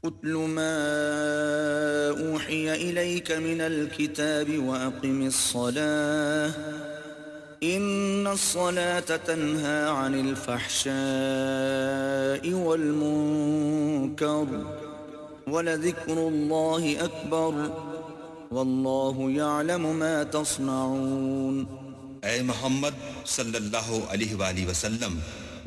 اتل ما اوحی الیک من الكتاب واقم الصلاة ان الصلاة تنہى عن الفحشاء والمنکر ولذکر اللہ اکبر واللہ یعلم ما تصنعون۔ اے محمد صلی اللہ علیہ وآلہ وسلم،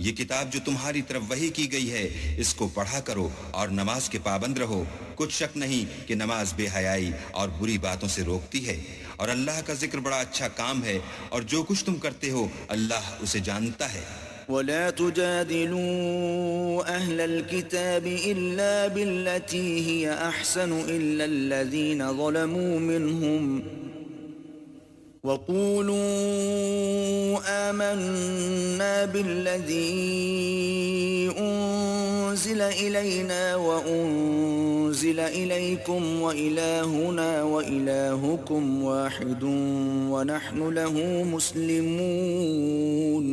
یہ کتاب جو تمہاری طرف وحی کی گئی ہے اس کو پڑھا کرو اور نماز کے پابند رہو۔ کچھ شک نہیں کہ نماز بے حیائی اور بری باتوں سے روکتی ہے، اور اللہ کا ذکر بڑا اچھا کام ہے، اور جو کچھ تم کرتے ہو اللہ اسے جانتا ہے۔ ولا تجادلوا أهل الكتاب إلا بالتي هي أحسن إلا الذين ظلموا منهم وقولوا آمنا بالذي أنزل إلينا وأنزل إليكم وإلهنا وإلهكم واحد ونحن له مسلمون۔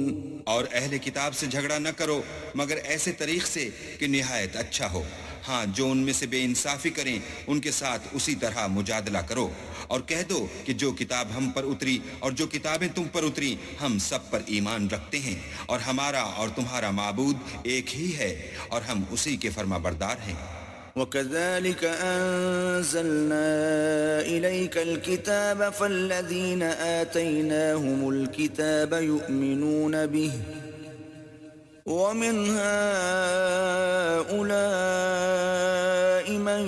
اور اہل کتاب سے جھگڑا نہ کرو مگر ایسے طریق سے کہ نہایت اچھا ہو۔ ہاں، جو ان میں سے بے انصافی کریں ان کے ساتھ اسی طرح مجادلہ کرو، اور کہہ دو کہ جو کتاب ہم پر اتری اور جو کتابیں تم پر اتری ہم سب پر ایمان رکھتے ہیں، اور ہمارا اور تمہارا معبود ایک ہی ہے، اور ہم اسی کے فرما بردار ہیں۔ وَكَذَلِكَ أَنزَلْنَا إِلَيْكَ الْكِتَابَ فَالَّذِينَ آتَيْنَاهُمُ الْكِتَابَ يُؤْمِنُونَ بِهِ وَمِنْ هَؤُلَاءِ مَنْ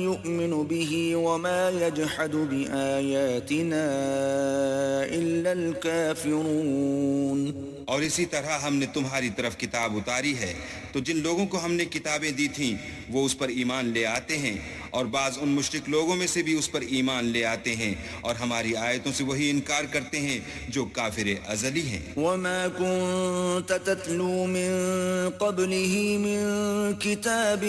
يُؤْمِنُ بِهِ وَمَا يَجْحَدُ بِآيَاتِنَا إِلَّا الْكَافِرُونَ۔ اور اسی طرح ہم نے تمہاری طرف کتاب اتاری ہے، تو جن لوگوں کو ہم نے کتابیں دی تھیں وہ اس پر ایمان لے آتے ہیں، اور بعض ان مشرک لوگوں میں سے بھی اس پر ایمان لے آتے ہیں، اور ہماری آیتوں سے وہی انکار کرتے ہیں جو کافر ازلی ہیں۔ وَمَا كُنْتَ تَتْلُو مِن قَبْلِهِ مِن كِتَابٍ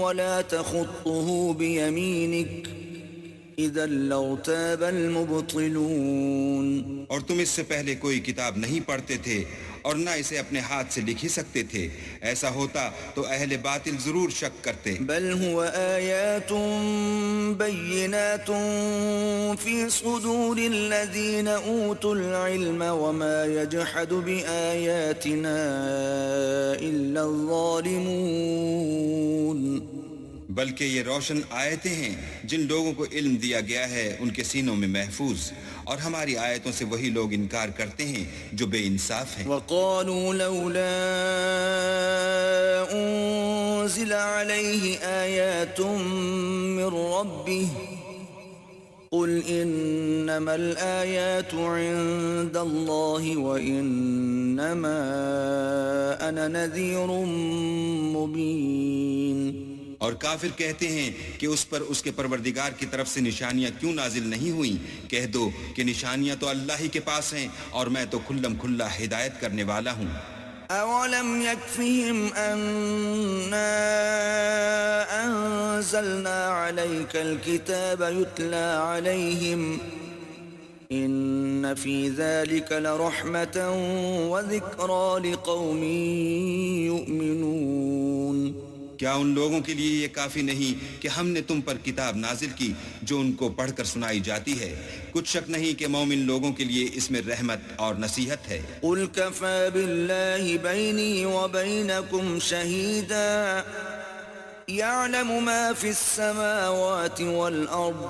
وَلَا تَخُطُّهُ بِيَمِينِكَ اِذًا لَارْتَابَ الْمُبْطِلُونَ۔ اور تم اس سے پہلے کوئی کتاب نہیں پڑھتے تھے اور نہ اسے اپنے ہاتھ سے لکھ ہی سکتے تھے، ایسا ہوتا تو اہل باطل ضرور شک کرتے۔ بل هو آیات بینات فی صدور الذین اوتوا العلم وما یجحد بآیاتنا الا الظالمون۔ بلکہ یہ روشن آیتیں ہیں جن لوگوں کو علم دیا گیا ہے ان کے سینوں میں محفوظ، اور ہماری آیتوں سے وہی لوگ انکار کرتے ہیں جو بے انصاف ہیں۔ وقالوا لولا انزل عليه آیات من ربه قل انما الآیات عند الله وانما انا نذیر مبین۔ اور کافر کہتے ہیں کہ اس پر اس کے پروردگار کی طرف سے نشانیاں کیوں نازل نہیں ہوئیں؟ کہہ دو کہ نشانیاں تو اللہ ہی کے پاس ہیں، اور میں تو کھلم کھلا ہدایت کرنے والا ہوں۔ اولم يكفهم اننا انزلنا عليك الكتاب يتلى عليهم ان في ذلك لرحمة وذكرى لقوم يؤمنون۔ کیا ان لوگوں کے لیے یہ کافی نہیں کہ ہم نے تم پر کتاب نازل کی جو ان کو پڑھ کر سنائی جاتی ہے؟ کچھ شک نہیں کہ مومن لوگوں کے لیے اس میں رحمت اور نصیحت ہے۔ قل كفى بالله بيني وبينكم شهيدا يعلم ما في السماوات والأرض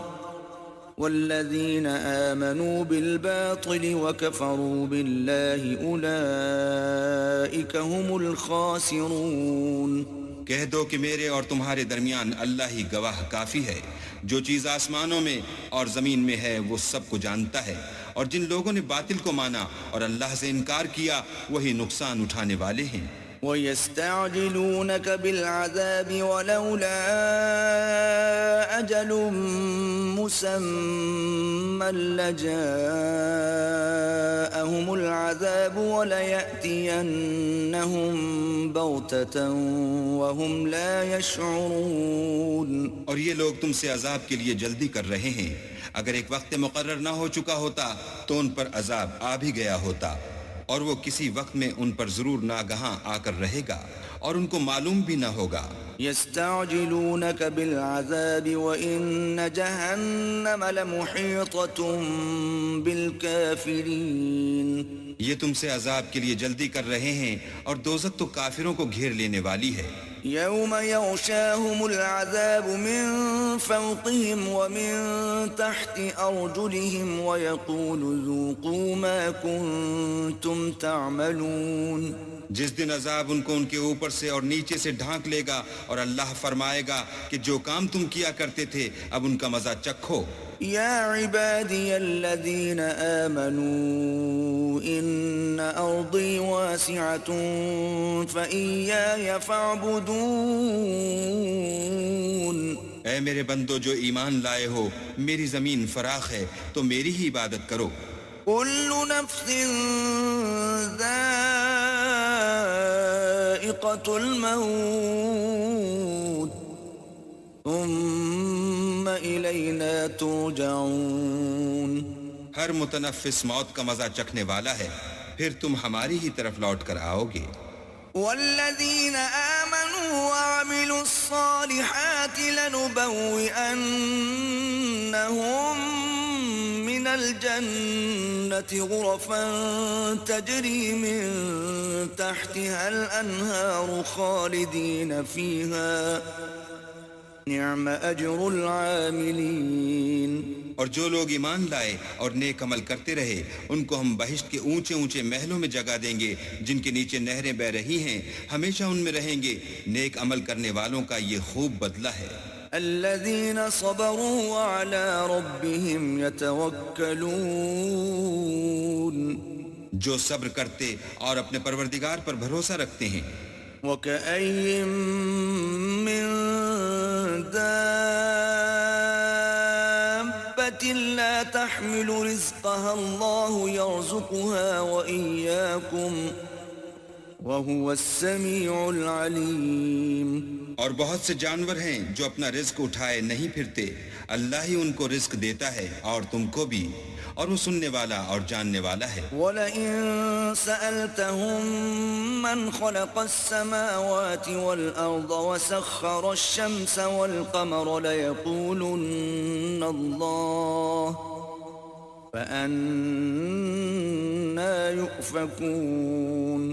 والذين آمنوا بالباطل وكفروا بالله أولئك هم الخاسرون۔ کہہ دو کہ میرے اور تمہارے درمیان اللہ ہی گواہ کافی ہے، جو چیز آسمانوں میں اور زمین میں ہے وہ سب کو جانتا ہے، اور جن لوگوں نے باطل کو مانا اور اللہ سے انکار کیا وہی نقصان اٹھانے والے ہیں۔ وَيَسْتَعْجِلُونَكَ بِالْعَذَابِ وَلَوْلَا أَجَلٌ مُّسَمًّى لَّجَاءَهُمُ الْعَذَابُ وَلَيَأْتِيَنَّهُم بَغْتَةً وَهُمْ لَا يَشْعُرُونَ۔ اور یہ لوگ تم سے عذاب کے لیے جلدی کر رہے ہیں، اگر ایک وقت مقرر نہ ہو چکا ہوتا تو ان پر عذاب آ بھی گیا ہوتا، اور وہ کسی وقت میں ان پر ضرور ناگہاں آ کر رہے گا، اور ان کو معلوم بھی نہ ہوگا۔ يستعجلونك بالعذاب وإن جهنم لمحيطة بالكافرين یہ تم سے عذاب کے لیے جلدی کر رہے ہیں اور دوزخ تو کافروں کو گھیر لینے والی ہے. يوم يغشاهم العذاب من فوقهم ومن تحت أرجلهم ويقول ذوقوا ما كنتم تعملون. جس دن عذاب ان کو ان کے اوپر سے اور نیچے سے ڈھانک لے گا اور اللہ فرمائے گا کہ جو کام تم کیا کرتے تھے اب ان کا مزہ چکھو. يا عبادي الذين آمنوا إن أرضي واسعة فإياي فاعبدون. اے میرے بندو جو ایمان لائے ہو میری زمین فراخ ہے تو میری ہی عبادت کرو. كل نفس ذائقة الموت ثم إلينا ترجعون. ہر متنفس موت کا مزہ چکھنے والا ہے پھر تم ہماری ہی طرف لوٹ کر آؤ گے. والذين آمنوا وعملوا الصالحات لنبوئنهم من الجنة غرفا تجري من تحتها الأنهار خالدين فيها نعم أجر العاملين. اور جو لوگ ایمان لائے اور نیک عمل کرتے رہے ان کو ہم بہشت کے اونچے اونچے محلوں میں جگہ دیں گے جن کے نیچے نہریں بہ رہی ہیں ہمیشہ ان میں رہیں گے. نیک عمل کرنے والوں کا یہ خوب بدلہ ہے. الذين صبروا وعلى ربهم يتوكلون. جو صبر کرتے اور اپنے پروردگار پر بھروسہ رکھتے ہیں. وكأي من دابة لا تحمل رزقها الله يرزقها وإياكم وهو السميع العليم. اور بہت سے جانور ہیں جو اپنا رزق اٹھائے نہیں پھرتے اللہ ہی ان کو رزق دیتا ہے اور تم کو بھی اور وہ سننے والا اور جاننے والا ہے. وَلَئِن سَأَلْتَهُم مَّنْ خَلَقَ السَّمَاوَاتِ وَالْأَرْضَ وَسَخَّرَ الشَّمْسَ وَالْقَمَرَ لَيَقُولُنَّ اللَّهُ فَأَنَّىٰ يُؤْفَكُونَ.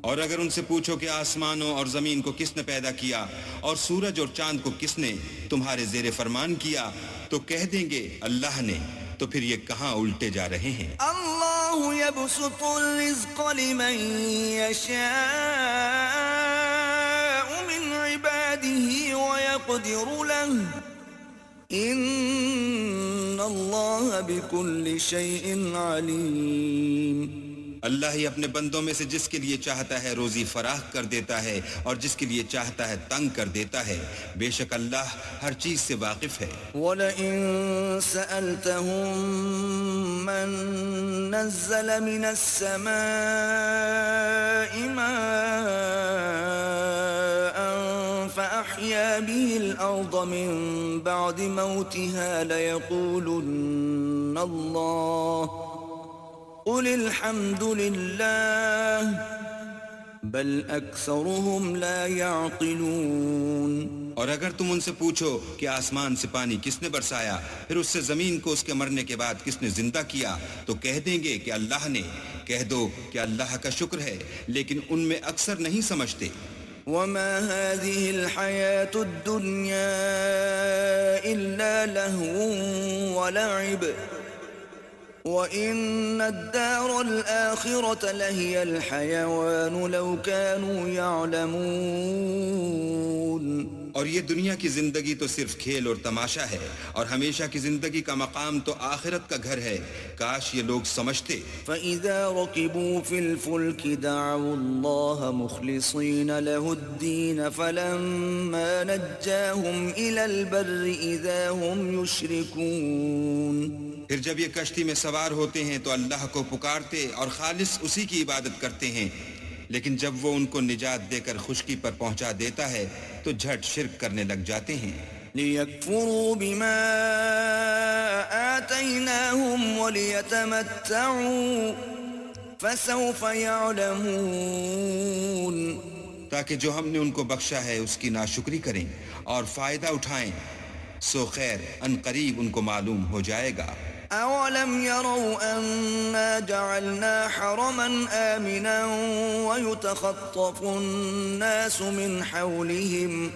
اور اگر ان سے پوچھو کہ آسمانوں اور زمین کو کس نے پیدا کیا اور سورج اور چاند کو کس نے تمہارے زیر فرمان کیا تو کہہ دیں گے اللہ نے. تو پھر یہ کہاں الٹے جا رہے ہیں. اللہ یبسط الرزق لمن یشاء من عباده ويقدر له ان اللہ بكل شيء علیم. اللہ ہی اپنے بندوں میں سے جس کے لیے چاہتا ہے روزی فراخ کر دیتا ہے اور جس کے لیے چاہتا ہے تنگ کر دیتا ہے. بے شک اللہ ہر چیز سے واقف ہے. وَلَئِن سَأَلْتَهُم مَّن نَّزَّلَ مِنَ السَّمَاءِ مَاءً فَأَحْيَا بِهِ الْأَرْضَ مِن بَعْدِ مَوْتِهَا لَيَقُولُنَّ اللَّهُ قل الحمد للہ بل اکثرهم لا يعقلون. اور اگر تم ان سے پوچھو کہ آسمان سے پانی کس نے برسایا پھر اس سے زمین کو اس کے مرنے کے بعد کس نے زندہ کیا تو کہہ دیں گے کہ اللہ نے. کہہ دو کہ اللہ کا شکر ہے لیکن ان میں اکثر نہیں سمجھتے. وما هذه الحياة الدنيا إلا لهو ولعب وَإِنَّ الدَّارَ الْآخِرَةَ لَهِيَ الْحَيَوَانُ لَوْ كَانُوا يَعْلَمُونَ. اور یہ دنیا کی زندگی تو صرف کھیل اور تماشا ہے اور ہمیشہ کی زندگی کا مقام تو آخرت کا گھر ہے. کاش یہ لوگ سمجھتے. فَإِذَا رَكِبُوا فِي الْفُلْكِ دَعَوُا اللَّهَ مُخْلِصِينَ لَهُ الدِّينَ فَلَمَّا نَجَّاهُمْ إِلَى الْبَرِّ إِذَا هُمْ يُشْرِكُونَ. پھر جب یہ کشتی میں سوار ہوتے ہیں تو اللہ کو پکارتے اور خالص اسی کی عبادت کرتے ہیں لیکن جب وہ ان کو نجات دے کر خشکی پر پہنچا دیتا ہے تو جھٹ شرک کرنے لگ جاتے ہیں. لِيَكْفُرُوا بِمَا آتَيْنَاهُمْ وَلِيَتَمَتَّعُوا فَسَوْفَ يَعْلَمُونَ. تاکہ جو ہم نے ان کو بخشا ہے اس کی ناشکری کریں اور فائدہ اٹھائیں، سو خیر ان قریب ان کو معلوم ہو جائے گا۔ أولم يروا أنا جعلنا حرما آمنا ويتخطف الناس من حولهم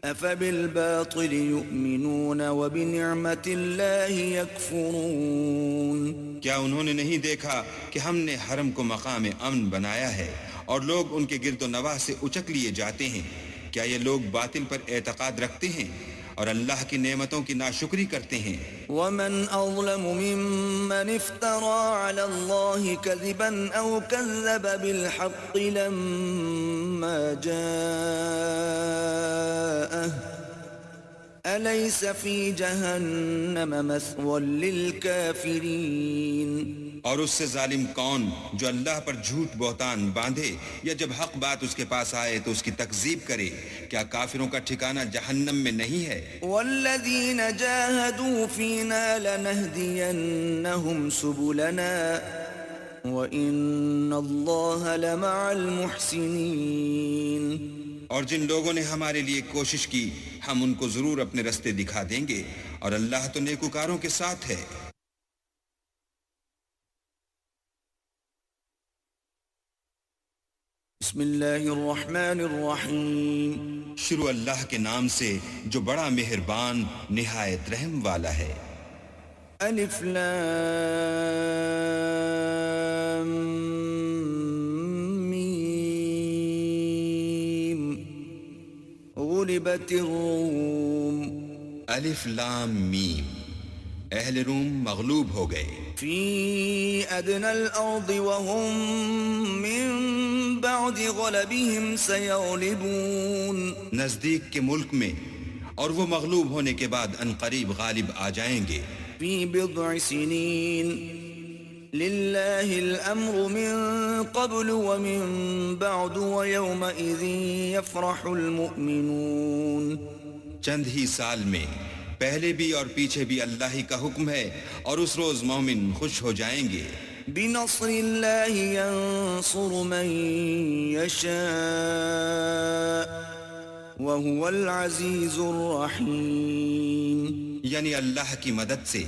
أفبالباطل يؤمنون وبنعمة الله يكفرون۔ کیا انہوں نے نہیں دیکھا کہ ہم نے حرم کو مقام امن بنایا ہے اور لوگ ان کے گرد و نواح سے اچک لیے جاتے ہیں؟ کیا یہ لوگ باطل پر اعتقاد رکھتے ہیں اور اللہ کی نعمتوں کی ناشکری کرتے ہیں؟ ومن أظلم ممن افترى على الله كذبا أو كذب بالحق لما جاءه أليس في جهنم مثوى للكافرين۔ اور اس سے ظالم کون جو اللہ پر جھوٹ بہتان باندھے یا جب حق بات اس کے پاس آئے تو اس کی تکذیب کرے؟ کیا کافروں کا ٹھکانہ جہنم میں نہیں ہے؟ والذین جاہدوا فینا لنہدینہم سبلنا وإن اللہ لمع المحسنین۔ اور جن لوگوں نے ہمارے لیے کوشش کی ہم ان کو ضرور اپنے رستے دکھا دیں گے اور اللہ تو نیکوکاروں کے ساتھ ہے۔ بسم اللہ الرحمن الرحیم۔ شروع اللہ کے نام سے جو بڑا مہربان نہایت رحم والا ہے۔ الف لام میم غلبت الروم۔ الف لام میم، اہل روم مغلوب ہو گئے۔ فی ادنى الارض وهم من بعد غلبهم سيغلبون۔ نزدیک کے ملک میں اور وہ مغلوب ہونے کے بعد انقریب غالب آ جائیں گے۔ فی بضع سنین للہ الامر من قبل ومن بعد ویومئذ یفرح المؤمنون۔ چند ہی سال میں، پہلے بھی اور پیچھے بھی اللہ ہی کا حکم ہے، اور اس روز مومن خوش ہو جائیں گے۔ بنصر اللہ ینصر من یشاء وهو العزیز الرحیم۔ یعنی اللہ کی مدد سے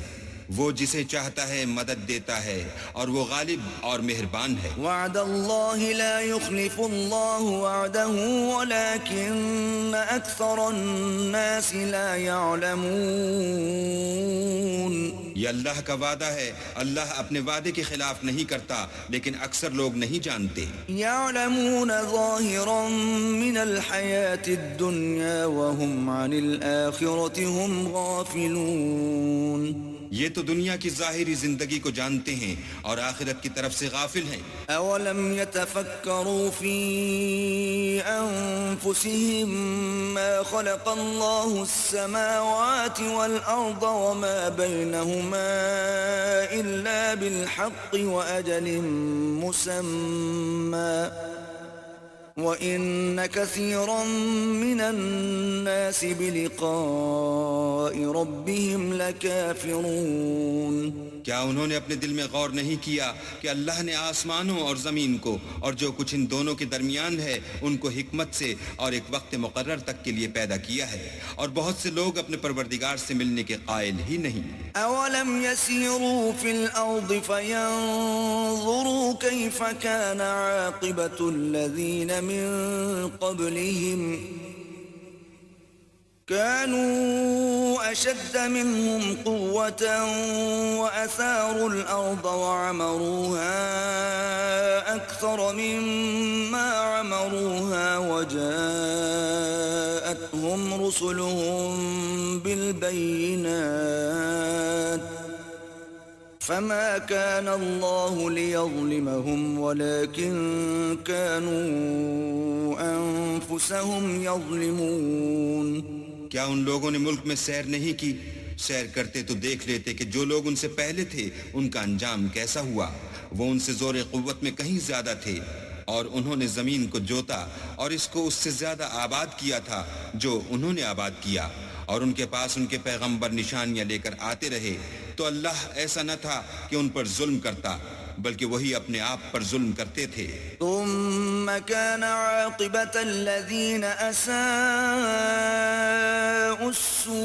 وہ جسے چاہتا ہے مدد دیتا ہے اور وہ غالب اور مہربان ہے۔ وعد اللہ لا يخلف اللہ وعدہ ولكن اکثر الناس لا يعلمون۔ یہ اللہ کا وعدہ ہے، اللہ اپنے وعدے کے خلاف نہیں کرتا لیکن اکثر لوگ نہیں جانتے۔ يعلمون ظاہرا من الحیاة الدنیا وهم عن الآخرة هم غافلون۔ یہ تو دنیا کی ظاہری زندگی کو جانتے ہیں اور آخرت کی طرف سے غافل ہیں۔ اولم يتفکروا فی انفسهم ما خلق اللہ السماوات والارض وما بینہما الا بالحق واجل مسمى وَإِنَّ كَثِيرًا مِّنَ النَّاسِ بِلِقَاءِ رَبِّهِمْ لَكَافِرُونَ۔ کیا انہوں نے اپنے دل میں غور نہیں کیا کہ اللہ نے آسمانوں اور زمین کو اور جو کچھ ان دونوں کے درمیان ہے ان کو حکمت سے اور ایک وقت مقرر تک کے لیے پیدا کیا ہے، اور بہت سے لوگ اپنے پروردگار سے ملنے کے قائل ہی نہیں۔ اولم يسيروا في الارض فينظروا كيف كان عاقبة الذين من قبلهم كانوا أشد منهم قوة وأثاروا الأرض وعمروها أكثر مما عمروها وجاءتهم رسلهم بالبينات فما كان الله ليظلمهم ولكن كانوا أنفسهم يظلمون۔ کیا ان لوگوں نے ملک میں سیر نہیں کی؟ سیر کرتے تو دیکھ لیتے کہ جو لوگ ان سے پہلے تھے ان کا انجام کیسا ہوا۔ وہ ان سے زور قوت میں کہیں زیادہ تھے، اور انہوں نے زمین کو جوتا اور اس کو اس سے زیادہ آباد کیا تھا جو انہوں نے آباد کیا، اور ان کے پاس ان کے پیغمبر نشانیاں لے کر آتے رہے، تو اللہ ایسا نہ تھا کہ ان پر ظلم کرتا، بلکہ وہی اپنے آپ پر ظلم کرتے تھے. ثم كان عاقبة الذين أساءوا السوء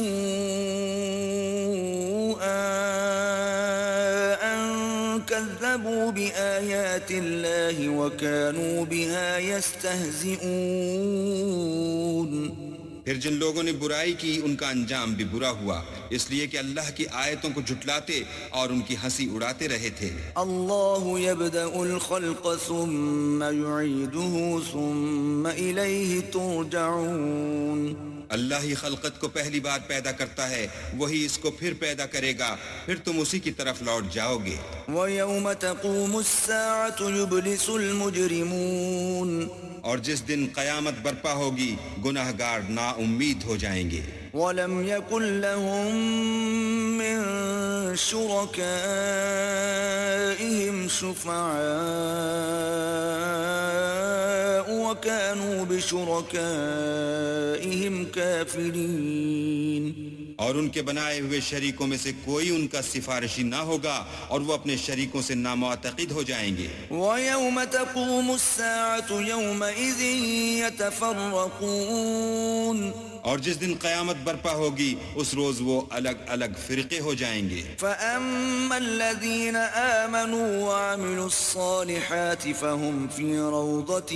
أن كذبوا بآيات الله وكانوا بها يستهزئون. پھر جن لوگوں نے برائی کی ان کا انجام بھی برا ہوا، اس لیے کہ اللہ کی آیتوں کو جھٹلاتے اور ان کی ہنسی اڑاتے رہے تھے. اللہ یبدأ الخلق ثم يعيده ثم الیہ ترجعون. اللہ ہی خلقت کو پہلی بار پیدا کرتا ہے، وہی اس کو پھر پیدا کرے گا، پھر تم اسی کی طرف لوٹ جاؤ گے. وَيَوْمَ تَقُومُ السَّاعَةُ يُبْلِسُ الْمُجْرِمُونَ. اور جس دن قیامت برپا ہوگی گناہ گار نا امید ہو جائیں گے. وَلَمْ يَكُنْ لَهُم مِّن شُرَكَائِهِمْ شُفَعَاءُ وَكَانُوا بِشُرَكَائِهِمْ كَافِرِينَ. اور ان کے بنائے ہوئے شریکوں میں سے کوئی ان کا سفارشی نہ ہوگا اور وہ اپنے شریکوں سے نامعتقد ہو جائیں گے. وَيَوْمَ تَقُومُ السَّاعَةُ يَوْمَئِذٍ يَتَفَرَّقُونَ. اور جس دن قیامت برپا ہوگی اس روز وہ الگ الگ فرقے ہو جائیں گے. فَأَمَّا الَّذِينَ آمَنُوا وَعَمِلُوا الصَّالِحَاتِ فَهُمْ فِي رَوْضَةٍ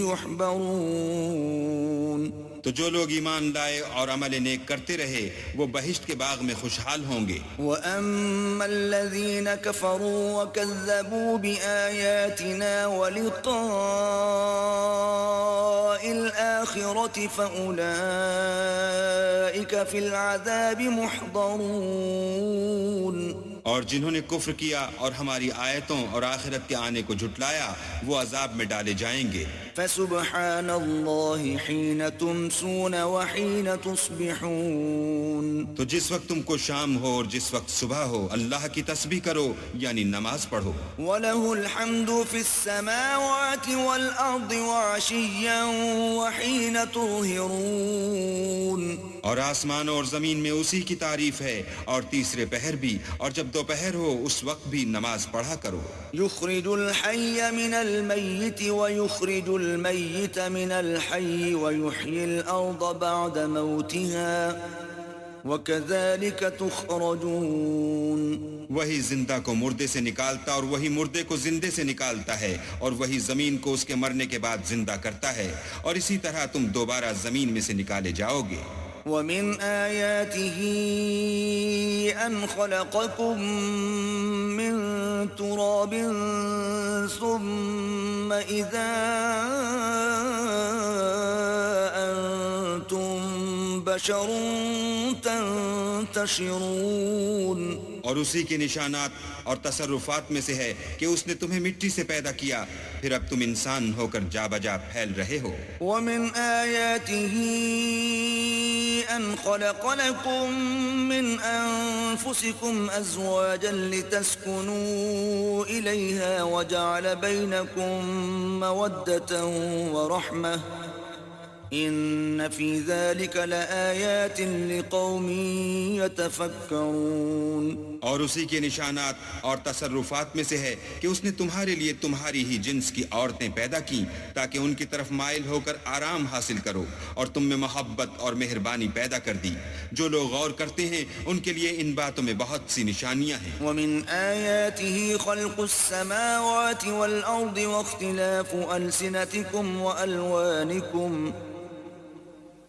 يُحْبَرُونَ. تو جو لوگ ایمان لائے اور عمل نیک کرتے رہے وہ بہشت کے باغ میں خوشحال ہوں گے. وَأَمَّا الَّذِينَ كَفَرُوا وَكَذَّبُوا بِآيَاتِنَا وَلِقَاءِ الْآخِرَةِ فَأُولَئِكَ فِي الْعَذَابِ مُحْضَرُونَ. اور جنہوں نے کفر کیا اور ہماری آیتوں اور آخرت کے آنے کو جھٹلایا وہ عذاب میں ڈالے جائیں گے. فسبحان اللہ حین تمسون وحین تصبحون. تو جس وقت تم کو شام ہو اور جس وقت صبح ہو اللہ کی تسبیح کرو یعنی نماز پڑھو. وَلَهُ الْحَمْدُ فِي السَّمَاوَاتِ وَالْأَرْضِ وَعَشِيًّا وَحِينَ تُظْهِرُونَ. اور آسمانوں اور زمین میں اسی کی تعریف ہے اور تیسرے پہر بھی اور جب دوپہر ہو اس وقت بھی نماز پڑھا کرو. يخرج الحي من الميت ويخرج الميت من الحي ويحيي الأرض بعد موتها وكذلك تخرجون. وہی زندہ کو مردے سے نکالتا اور وہی مردے کو زندے سے نکالتا ہے اور وہی زمین کو اس کے مرنے کے بعد زندہ کرتا ہے اور اسی طرح تم دوبارہ زمین میں سے نکالے جاؤ گے. وَمِنْ آيَاتِهِ أَنْ خَلَقَكُم مِّن تُرَابٍ ثُمَّ إِذَا أَنْتُمْ بَشَرٌ تَنْتَشِرُونَ. اور اسی کے نشانات اور تصرفات میں سے ہے کہ اس نے تمہیں مٹی سے پیدا کیا پھر اب تم انسان ہو کر جا بجا پھیل رہے ہو. وَمِنْ آيَاتِهِ أَنْ خَلَقَ لَكُم مِّنْ أَنفُسِكُمْ أَزْوَاجًا لِتَسْكُنُوا إِلَيْهَا وَجَعَلَ بَيْنَكُم مَّوَدَّةً وَرَحْمَةً إِنَّ فِي ذَلِكَ لَآيَاتٍ لِقَوْمٍ يَتَفَكَّرُونَ. اور اسی کے نشانات اور تصرفات میں سے ہے کہ اس نے تمہارے لیے تمہاری ہی جنس کی عورتیں پیدا کی تاکہ ان کی طرف مائل ہو کر آرام حاصل کرو اور تم میں محبت اور مہربانی پیدا کر دی. جو لوگ غور کرتے ہیں ان کے لیے ان باتوں میں بہت سی نشانیاں ہیں. وَمِنْ آيَاتِهِ خَلْقُ السَّمَاوَاتِ وَالْأَرْضِ وَاخْتِلَافُ أَلْسِنَتِكُمْ وَأَلْوَانِكُمْ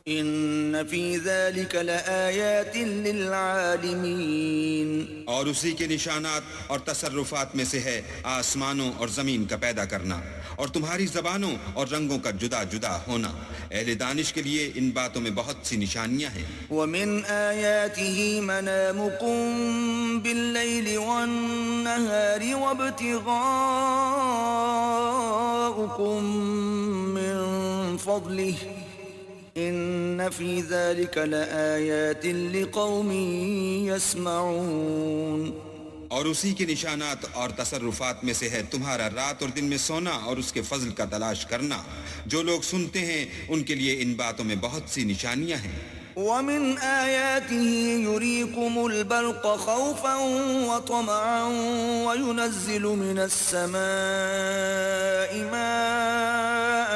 ان فی ذلک لآیات للعالمین. اور اسی کے نشانات اور تصرفات میں سے ہے آسمانوں اور زمین کا پیدا کرنا اور تمہاری زبانوں اور رنگوں کا جدا جدا ہونا. اہل دانش کے لیے ان باتوں میں بہت سی نشانیاں ہیں. ومن آیاته منامکم باللیل والنہار وابتغاؤکم من فضلہ ان فی ذلک لآیات لقوم یسمعون. اور اسی کے نشانات اور تصرفات میں سے ہے تمہارا رات اور دن میں سونا اور اس کے فضل کا تلاش کرنا. جو لوگ سنتے ہیں ان کے لیے ان باتوں میں بہت سی نشانیاں ہیں. ومن آياته يريكم البرق خوفا وطمعا وينزل من السماء ماء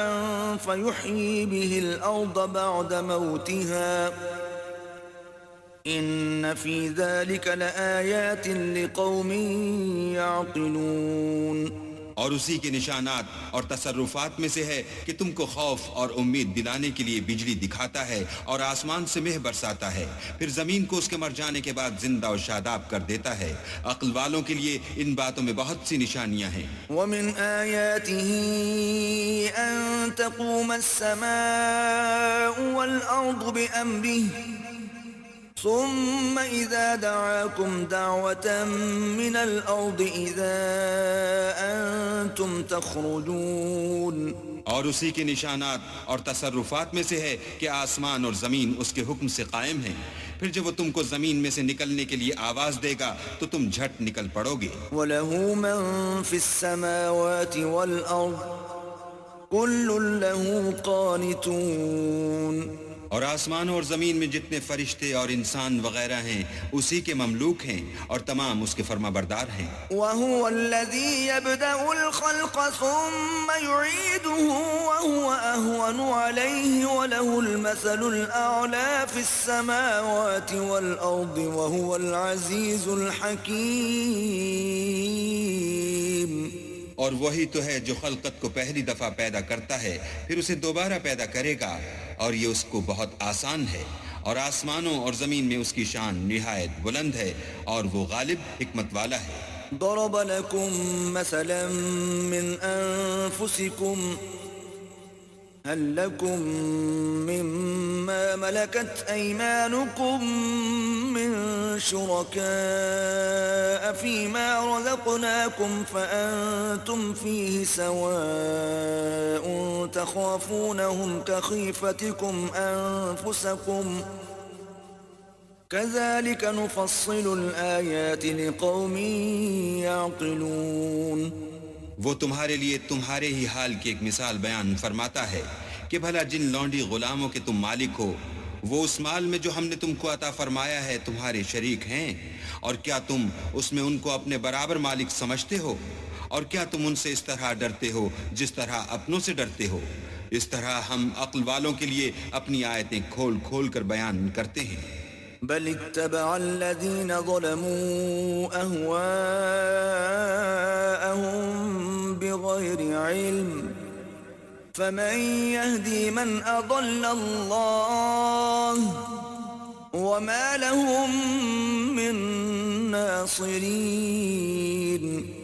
فيحيي به الأرض بعد موتها إن في ذلك لآيات لقوم يعقلون. اور اسی کے نشانات اور تصرفات میں سے ہے کہ تم کو خوف اور امید دلانے کے لیے بجلی دکھاتا ہے اور آسمان سے مہ برساتا ہے، پھر زمین کو اس کے مر جانے کے بعد زندہ اور شاداب کر دیتا ہے. عقل والوں کے لیے ان باتوں میں بہت سی نشانیاں ہیں. ومن آياته أن تقوم السماء والأرض بأمره ثم إذا دعاكم دعوة من الأرض إذا أنتم تخرجون. اور اسی کے نشانات اور تصرفات میں سے ہے کہ آسمان اور زمین اس کے حکم سے قائم ہیں، پھر جب وہ تم کو زمین میں سے نکلنے کے لیے آواز دے گا تو تم جھٹ نکل پڑو گے. وَلَهُ مَن فِي السَّمَاوَاتِ وَالْأَرْضِ كُلٌّ لَهُ قَانِتُونَ. اور آسمان اور زمین میں جتنے فرشتے اور انسان وغیرہ ہیں اسی کے مملوک ہیں اور تمام اس کے فرما بردار ہیں. وَهُوَ الَّذِي يَبْدَأُ الْخَلْقَ ثُمَّ يُعِيدُهُ وَهُوَ أَهْوَنُ عَلَيْهِ وَلَهُ الْمَثَلُ الْأَعْلَى فِي السَّمَاوَاتِ وَالْأَرْضِ وَهُوَ الْعَزِيزُ الْحَكِيمُ. اور وہی تو ہے جو خلقت کو پہلی دفعہ پیدا کرتا ہے پھر اسے دوبارہ پیدا کرے گا، اور یہ اس کو بہت آسان ہے. اور آسمانوں اور زمین میں اس کی شان نہایت بلند ہے اور وہ غالب حکمت والا ہے. ضرب لكم مثلا من أنفسكم هل لكم مما ملكت أيمانكم من شركاء فيما رزقناكم فأنتم فيه سواء تخافونهم كخيفتكم أنفسكم كذلك نفصل الآيات لقوم يعقلون. وہ تمہارے لیے تمہارے ہی حال کی ایک مثال بیان فرماتا ہے کہ بھلا جن لونڈی غلاموں کے تم مالک ہو وہ اس مال میں جو ہم نے تم کو عطا فرمایا ہے تمہارے شریک ہیں، اور کیا تم اس میں ان کو اپنے برابر مالک سمجھتے ہو؟ اور کیا تم ان سے اس طرح ڈرتے ہو جس طرح اپنوں سے ڈرتے ہو؟ اس طرح ہم عقل والوں کے لیے اپنی آیتیں کھول کھول کر بیان کرتے ہیں. بل اتبع الذين ظلموا أهواءهم بغير علم فمن يهدي من أضل الله وما لهم من ناصرين.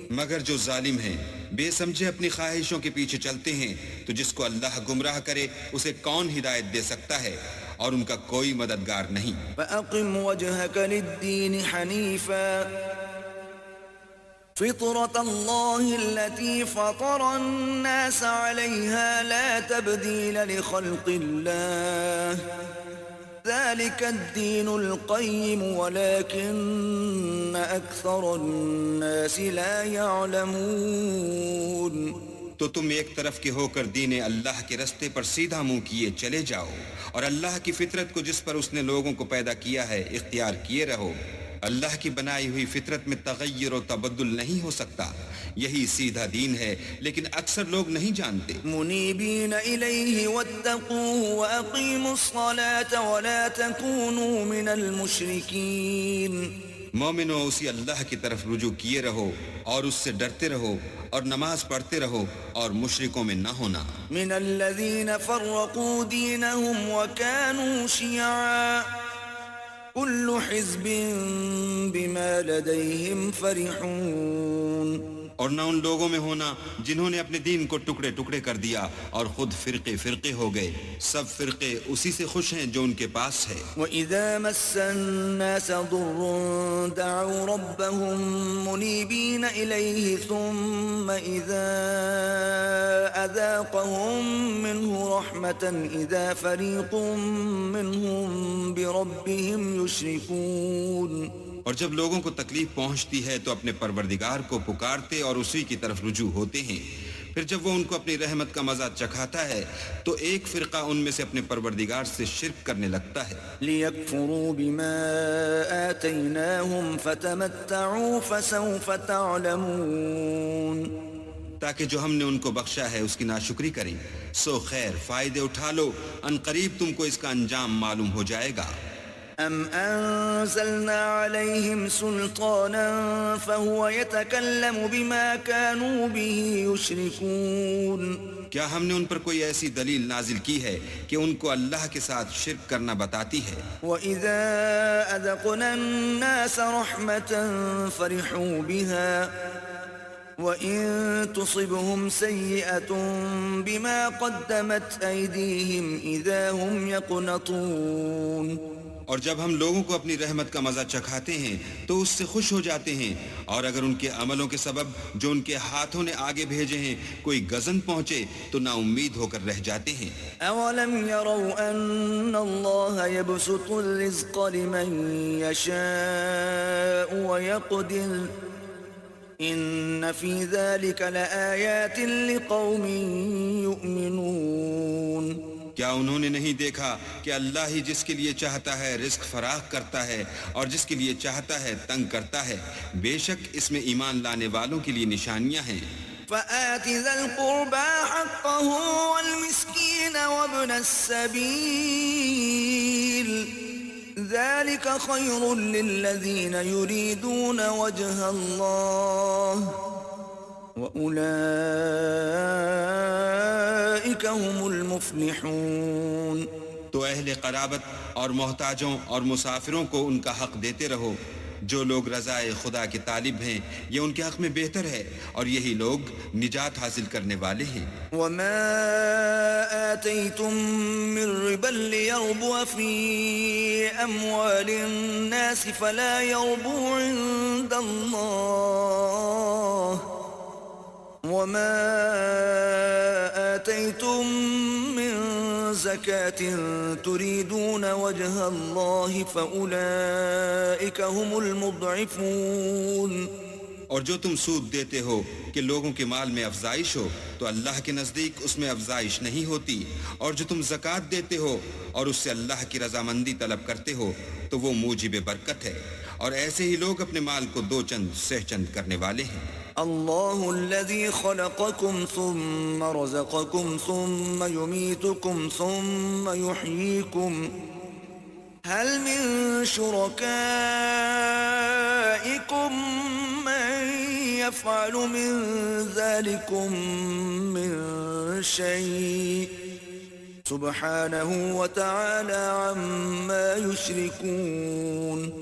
مگر جو ظالم ہیں بے سمجھے اپنی خواہشوں کے پیچھے چلتے ہیں تو جس کو اللہ گمراہ کرے اسے کون ہدایت دے سکتا ہے، اور ان کا کوئی مددگار نہیں. فأقم وجهك للدين حنيفا فطرة الله التي فطر الناس عليها لا تبديل لخلق الله ذلك الدين القيم ولكن أكثر الناس لا يعلمون. تو تم ایک طرف کے ہو کر دین اللہ کے رستے پر سیدھا منہ کیے چلے جاؤ، اور اللہ کی فطرت کو جس پر اس نے لوگوں کو پیدا کیا ہے اختیار کیے رہو. اللہ کی بنائی ہوئی فطرت میں تغیر و تبدل نہیں ہو سکتا، یہی سیدھا دین ہے، لیکن اکثر لوگ نہیں جانتے. منیبین الیہ واتقوہ واقیموا الصلاة ولا تکونوا من المشرکین. مومنو اسی اللہ کی طرف رجوع کیے رہو اور اس سے ڈرتے رہو اور نماز پڑھتے رہو اور مشرکوں میں نہ ہونا. من الذین فرقوا دینہم وکانوا شیعا كل حزب بما لديهم فرحون. اور نہ ان لوگوں میں ہونا جنہوں نے اپنے دین کو ٹکڑے ٹکڑے کر دیا اور خود فرقے فرقے ہو گئے. سب فرقے اسی سے خوش ہیں جو ان کے پاس ہے. وَإِذَا مَسَّ النَّاسَ ضُرٌّ دَعَوْا رَبَّهُم مُنِيبِينَ إِلَيْهِ ثُمَّ إِذَا أَذَاقَهُم مِّنْهُ رَحْمَةً إِذَا فَرِيقٌ مِّنْهُم بِرَبِّهِمْ يُشْرِكُونَ. اور جب لوگوں کو تکلیف پہنچتی ہے تو اپنے پروردگار کو پکارتے اور اسی کی طرف رجوع ہوتے ہیں. پھر جب وہ ان کو اپنی رحمت کا مزہ چکھاتا ہے تو ایک فرقہ ان میں سے اپنے پروردگار سے شرک کرنے لگتا ہے لِيَكْفُرُوا بِمَا آتَيْنَاهُمْ فَتَمَتَّعُوا فَسَوْفَ تَعْلَمُونَ تاکہ جو ہم نے ان کو بخشا ہے اس کی ناشکری کریں سو خیر فائدے اٹھا لو ان قریب تم کو اس کا انجام معلوم ہو جائے گا أَمْ أَنزَلْنَا عَلَيْهِمْ سُلْطَانًا فَهُوَ يَتَكَلَّمُ بِمَا كَانُوا بِهِ يُشْرِكُونَ کیا ہم نے ان پر کوئی ایسی دلیل نازل کی ہے کہ ان کو اللہ کے ساتھ شرک کرنا بتاتی ہے وَإِذَا أَذَقْنَا النَّاسَ رَحْمَةً فَرِحُوا بِهَا وَإِن تُصِبْهُمْ سَيِّئَةٌ بِمَا قَدَّمَتْ أَيْدِيهِمْ إِذَا هُمْ يَقْنَطُونَ اور جب ہم لوگوں کو اپنی رحمت کا مزہ چکھاتے ہیں تو اس سے خوش ہو جاتے ہیں اور اگر ان کے عملوں کے سبب جو ان کے ہاتھوں نے آگے بھیجے ہیں کوئی گزن پہنچے تو نا امید ہو کر رہ جاتے ہیں أَوَلَمْ يَرَوْا أَنَّ اللَّهَ يَبْسُطُ الرِّزْقَ لِمَن يَشَاءُ وَيَقْدِرُ إِنَّ فِي ذَلِكَ لَآيَاتٍ لِقَوْمٍ يُؤْمِنُونَ کیا انہوں نے نہیں دیکھا کہ اللہ ہی جس کے لیے چاہتا ہے رزق فراخ کرتا ہے اور جس کے لیے چاہتا ہے تنگ کرتا ہے بے شک اس میں ایمان لانے والوں کے لیے نشانیاں ہیں فآت ذا القربى حقه والمسكين وابن السبيل ذلك خير للذين يريدون وجه الله وأولئك هم المفلحون تو اہل قرابت اور محتاجوں اور مسافروں کو ان کا حق دیتے رہو جو لوگ رضائے خدا کے طالب ہیں یہ ان کے حق میں بہتر ہے اور یہی لوگ نجات حاصل کرنے والے ہیں وما آتيتم من ربا ليربو في أموال الناس فلا يربو عند الله وما آتيتم من زكاة تريدون وجه الله فأولئك هم المضعفون اور جو تم سود دیتے ہو کہ لوگوں کے مال میں افزائش ہو تو اللہ کے نزدیک اس میں افزائش نہیں ہوتی اور جو تم زکوٰۃ دیتے ہو اور اس سے اللہ کی رضامندی طلب کرتے ہو تو وہ موجب برکت ہے اور ایسے ہی لوگ اپنے مال کو دو چند سہ چند کرنے والے ہیں الله الذي خلقكم ثم رزقكم ثم يميتكم ثم يحييكم هل من شركائكم من يفعل من ذلكم من شيء سبحانه وتعالى عما يشركون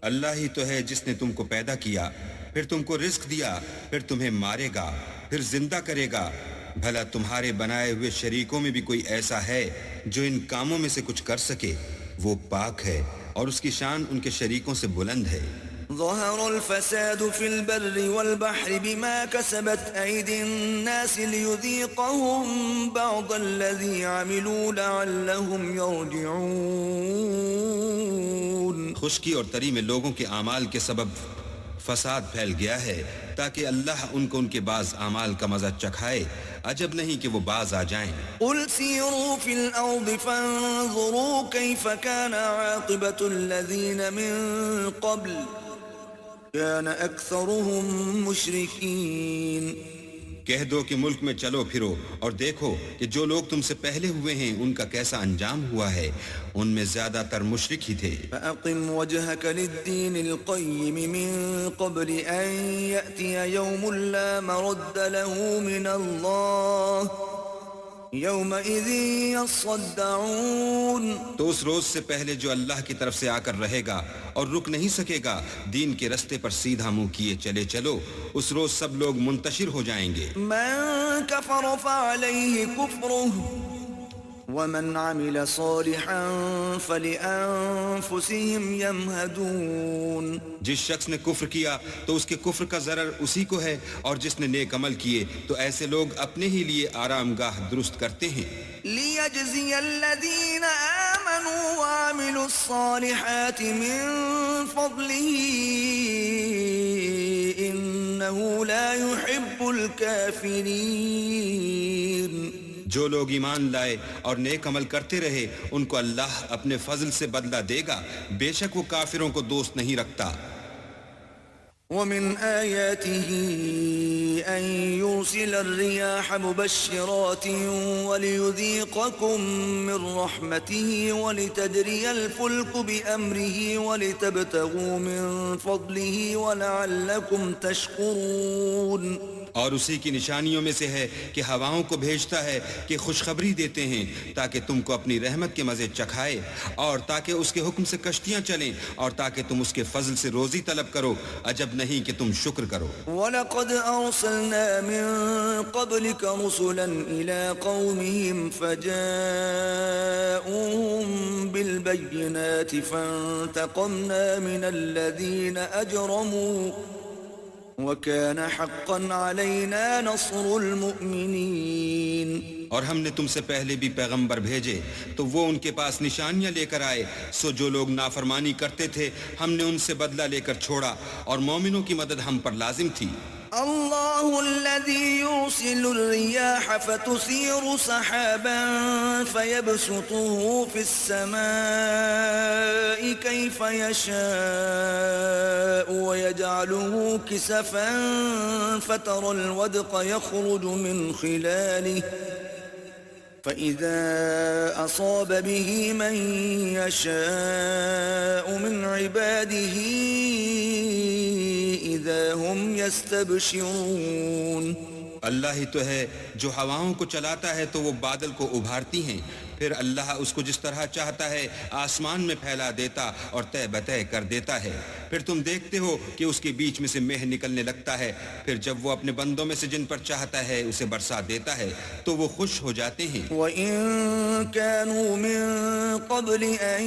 اللہ ہی تو ہے جس نے تم کو پیدا کیا پھر تم کو رزق دیا پھر تمہیں مارے گا پھر زندہ کرے گا بھلا تمہارے بنائے ہوئے شریکوں میں بھی کوئی ایسا ہے جو ان کاموں میں سے کچھ کر سکے وہ پاک ہے اور اس کی شان ان کے شریکوں سے بلند ہے ظهر الفساد في البر والبحر بما كسبت أيدي الناس ليذيقهم بعض الذي عملوا لعلهم يرجعون خشکی اور تری میں لوگوں کے اعمال کے سبب فساد پھیل گیا ہے تاکہ اللہ ان کو ان کے بعض اعمال کا مزہ چکھائے عجب نہیں کہ وہ باز آ جائیں قل سیروا فی الارض فانظروا کیف کان عاقبت الذین من قبل كان أكثرهم مشركين کہہ دو کہ ملک میں چلو پھرو اور دیکھو کہ جو لوگ تم سے پہلے ہوئے ہیں ان کا کیسا انجام ہوا ہے ان میں زیادہ تر مشرک ہی تھے فأقم وجهك للدين القيم من قبل أن يأتي يوم لا مرد له من الله يومئذ يصدعون تو اس روز سے پہلے جو اللہ کی طرف سے آ کر رہے گا اور رک نہیں سکے گا دین کے رستے پر سیدھا منہ کیے چلے چلو اس روز سب لوگ منتشر ہو جائیں گے من كفر فعليه كفره ومن عمل صالحا فلأنفسهم يمهدون جس شخص نے کفر کیا تو اس کے کفر کا ضرر اسی کو ہے اور جس نے نیک عمل کیے تو ایسے لوگ اپنے ہی لیے آرام گاہ درست کرتے ہیں لِيَجْزِيَ الَّذِينَ آمَنُوا وَعَمِلُوا الصَّالِحَاتِ مِن فَضْلِهِ إِنَّ إنه لا يحب الكافرين. جو لوگ ایمان لائے اور نیک عمل کرتے رہے ان کو اللہ اپنے فضل سے بدلہ دے گا، بے شک وہ کافروں کو دوست نہیں رکھتا۔ ومن آياته أن يرسل الرياح مبشرات وليذيقكم من رحمته ولتجري الفلك بأمره ولتبتغوا من فضله ولعلكم تشكرون۔ اور اسی کی نشانیوں میں سے ہے کہ ہواؤں کو بھیجتا ہے کہ خوشخبری دیتے ہیں تاکہ تم کو اپنی رحمت کے مزے چکھائے، اور تاکہ اس کے حکم سے کشتیاں چلیں، اور تاکہ تم اس کے فضل سے روزی طلب کرو، عجب نہیں کہ تم شکر کرو۔ وَلَقَدْ أَرْسَلْنَا مِن قَبْلِكَ رُسُلًا إِلَىٰ قَوْمِهِمْ فَجَاءُوهُم بِالْبَيِّنَاتِ فَانتَقَمْنَا مِنَ الَّذِينَ أَجْرَمُوا وَكَانَ حَقًّا عَلَيْنَا نَصْرُ الْمُؤْمِنِينَ۔ اور ہم نے تم سے پہلے بھی پیغمبر بھیجے تو وہ ان کے پاس نشانیاں لے کر آئے، سو جو لوگ نافرمانی کرتے تھے ہم نے ان سے بدلہ لے کر چھوڑا، اور مومنوں کی مدد ہم پر لازم تھی۔ الله الذي يرسل الرياح فتثير سحابا فيبسطه في السماء كيف يشاء ويجعله كسفا فترى الودق يخرج من خلاله فإذا أصاب به من يشاء من عباده إذا هم يستبشرون۔ اللہ ہی تو ہے جو ہواؤں کو چلاتا ہے تو وہ بادل کو ابھارتی ہیں، پھر اللہ اس کو جس طرح چاہتا ہے آسمان میں پھیلا دیتا اور تہ بتہ کر دیتا ہے، پھر تم دیکھتے ہو کہ اس کے بیچ میں سے مہ نکلنے لگتا ہے، پھر جب وہ اپنے بندوں میں سے جن پر چاہتا ہے اسے برسا دیتا ہے تو وہ خوش ہو جاتے ہیں۔ وَإِن كَانُوا مِن قَبْلِ أَن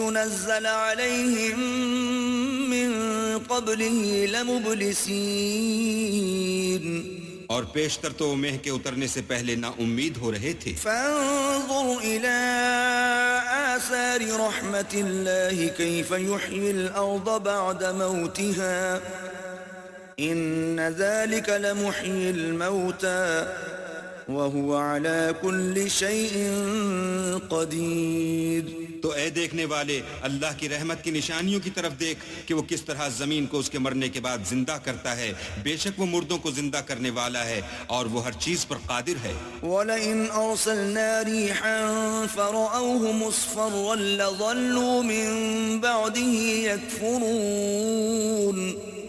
يُنَزَّلَ عَلَيْهِم مِّن قَبْلِهِ لَمُبْلِسِينَ، اور پیشتر تو وہ مہ کے اترنے سے پہلے نا امید ہو رہے تھے۔ فانظر إلى آثار رحمة الله كيف يحيي الأرض بعد موتها إن ذلك لمحيي الموتى وهو على كل شيء قدير۔ تو اے دیکھنے والے اللہ کی رحمت کی نشانیوں کی طرف دیکھ کہ وہ کس طرح زمین کو اس کے مرنے کے بعد زندہ کرتا ہے، بے شک وہ مردوں کو زندہ کرنے والا ہے اور وہ ہر چیز پر قادر ہے۔ وَلَئِنْ أَرْسَلْنَا رِيحًا فَرَأَوْهُ مُصْفَرًّا لَظَلُّوا مِن بَعْدِهِ يَكْفُرُونَ۔